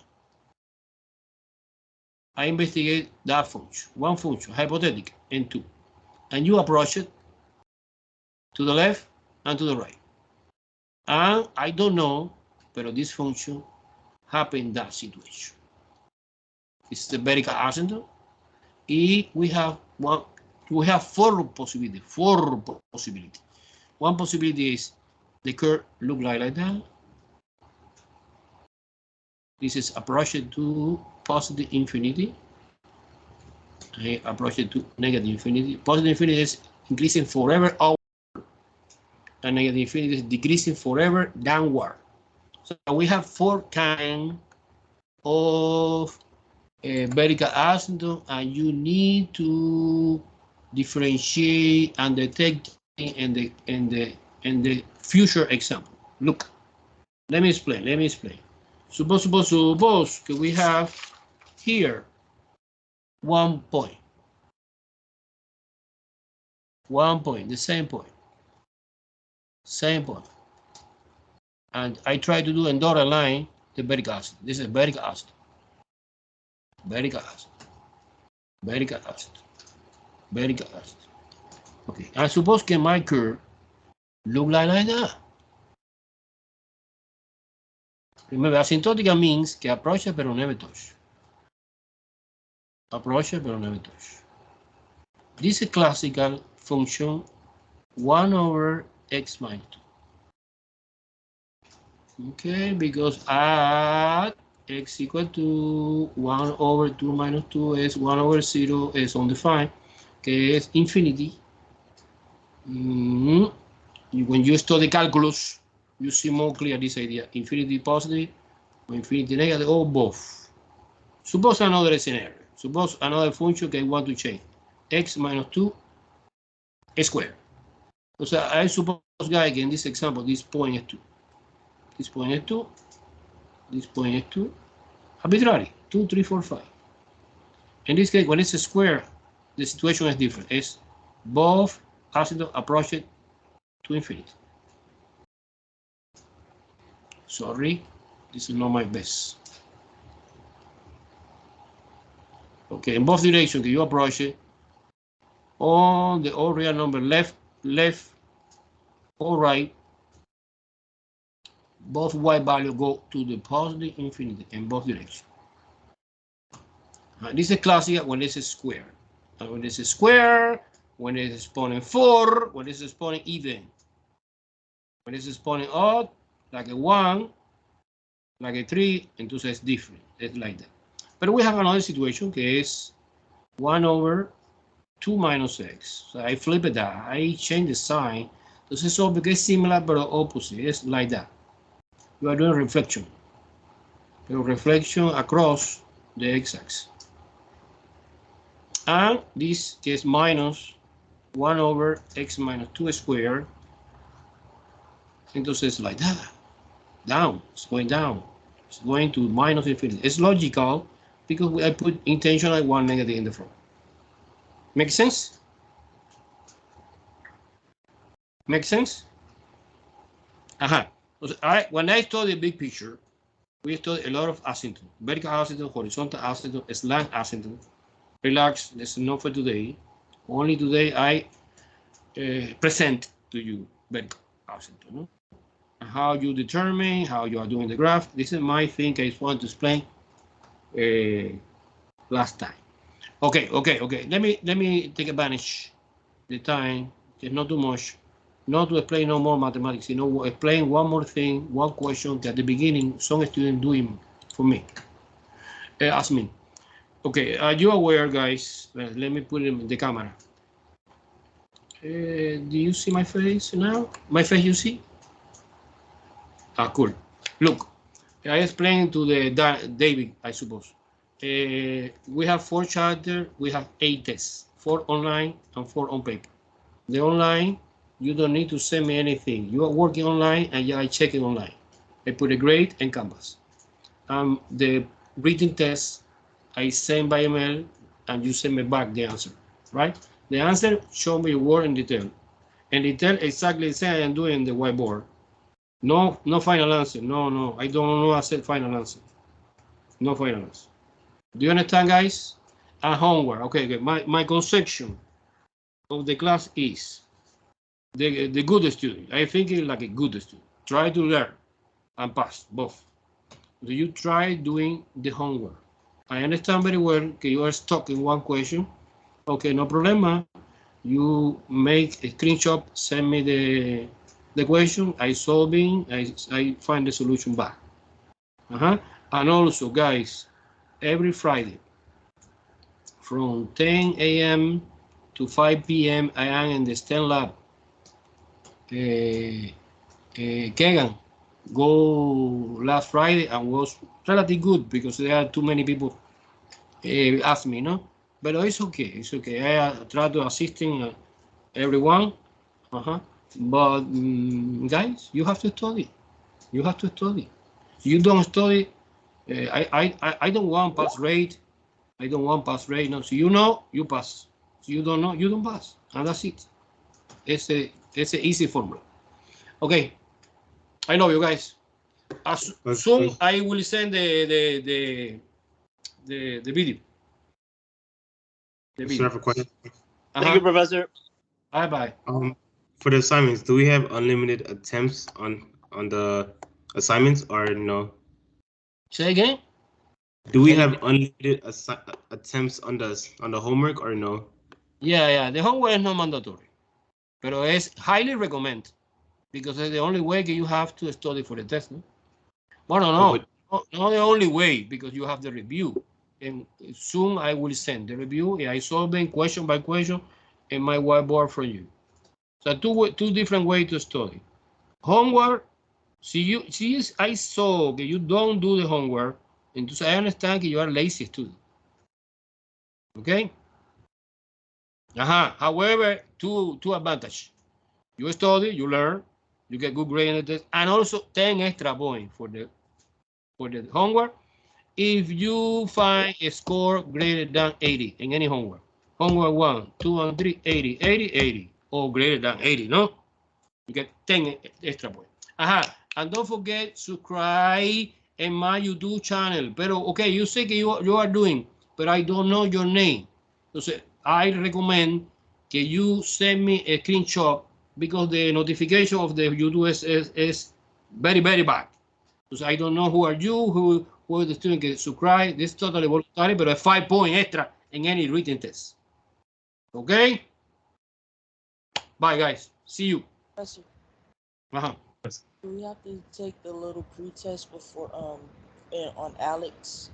I investigate that function, one function, hypothetical, and 2. And you approach it to the left and to the right. And I don't know, but this function happen in that situation. It's the vertical asymptote. We have four possibilities. One possibility is the curve look like that. This is approaching to positive infinity. I approach it to negative infinity. Positive infinity is increasing forever upward, and negative infinity is decreasing forever downward. So we have four kinds of vertical asymptote, and you need to differentiate and detect in the future example. Look, let me explain. Suppose that we have here 1 point, the same point, and I try to do a dotted line the vertical asymptote. This is vertical asymptote. Okay, I suppose que my curve look like that. Remember, asymptotica means que approach pero never touch. This is a classical function 1 over x minus 2. Okay, because at x equal to 1 over 2 minus 2 is 1 over 0 is undefined, que es infinity. When you study calculus, you see more clear this idea. Infinity positive or infinity negative or both. Suppose another scenario. Suppose another function that I want to change. X minus 2 squared. So I suppose, guys, in this example, this point is 2. This point is 2. This point is 2. Arbitrary. 2, 3, 4, 5. In this case, when it's a square, the situation is different. It's both asymptote approach it to infinity. Sorry, this is not my best. Okay, in both directions, you approach it. On the all real number left or right, both y values go to the positive infinity in both directions. This is classic when it's a square. And when it's a square, when it's exponent 4, when it's exponent even. When it's exponent odd, like a 1, like a 3, entonces it's different. It's like that. But we have another situation que es 1 over 2 minus x. So I flip it that. I change the sign. Entonces eso porque es similar pero opposite. It's like that. You are doing reflection. Reflection across the x-axis. And this is minus 1 over x minus 2 squared. Entonces like that. Down. It's going down. It's going to minus infinity. It's logical because I put intentionally one negative in the front. Make sense? Make sense? When I study the big picture, we study a lot of asymptote. Vertical asymptote, horizontal asymptote, slant asymptote. Relax, this is not for today. Only today I present to you vertical asymptote. No? How you determine, how you are doing the graph. This is my thing I just want to explain last time. Okay. Let me take advantage the time. It's not too much. Not to explain no more mathematics, you know, explain one more thing, one question that at the beginning some students doing for me. Ask me. Okay, are you aware, guys? Let me put it in the camera. Do you see my face now? My face you see? Cool. Look, I explained to the David, I suppose. We have 4 chapters, we have 8 tests, 4 online and 4 on paper. The online, you don't need to send me anything. You are working online and I check it online. I put a grade and Canvas. The written test, I send by email and you send me back the answer, right? The answer, show me word in detail. In detail, exactly the same I'm doing the whiteboard. No final answer. No, I don't know I said final answer. No final answer. Do you understand, guys? And homework. Okay. My conception of the class is the good student. I think it's like a good student. Try to learn and pass both. do you try doing the homework? I understand very well that you are stuck in one question. Okay, no problema. You make a screenshot, send me the question, I solve it, I find the solution back. And also, guys, every Friday from 10 a.m. to 5 p.m. I am in the STEM lab. Kegan go last Friday and was relatively good because there are too many people ask me, no? But it's okay, it's okay. I try to assisting everyone. But guys, you have to study. You have to study. You don't study. I don't want pass rate. I don't want pass rate. No, so you know, you pass. So you don't know, you don't pass, and that's it. It's an easy formula. Okay, I know you guys. As soon I will send the video. The video. Sir, for question. Thank you, Professor. Bye bye. For the assignments, do we have unlimited attempts on the assignments or no? Say again. Do we have unlimited attempts on the homework or no? Yeah. The homework is not mandatory, pero es highly recommend because it's the only way that you have to study for the test. No? Well, not the only way because you have the review, and soon I will send the review. I solve them question by question in my whiteboard for you. So two different ways to study. Homework. I saw that you don't do the homework, and so I understand that you are lazy student. Okay. However, two advantage. You study, you learn, you get good grade in the test, and also 10 extra points for the homework. If you find a score greater than 80 in any homework, homework 1, 2, and 3, 80, 80, 80, or greater than 80, no? You get 10 extra points. And don't forget subscribe in my YouTube channel. Pero, okay, you say que you are doing, but I don't know your name. Entonces, I recommend que you send me a screenshot because the notification of the YouTube is very, very bad. Entonces, I don't know who are you, who is the student que subscribe. This is totally voluntary, but a 5 point extra in any written test. Okay? Bye, guys. See you. Professor, Uh-huh. do we have to take the little pre-test before on Alex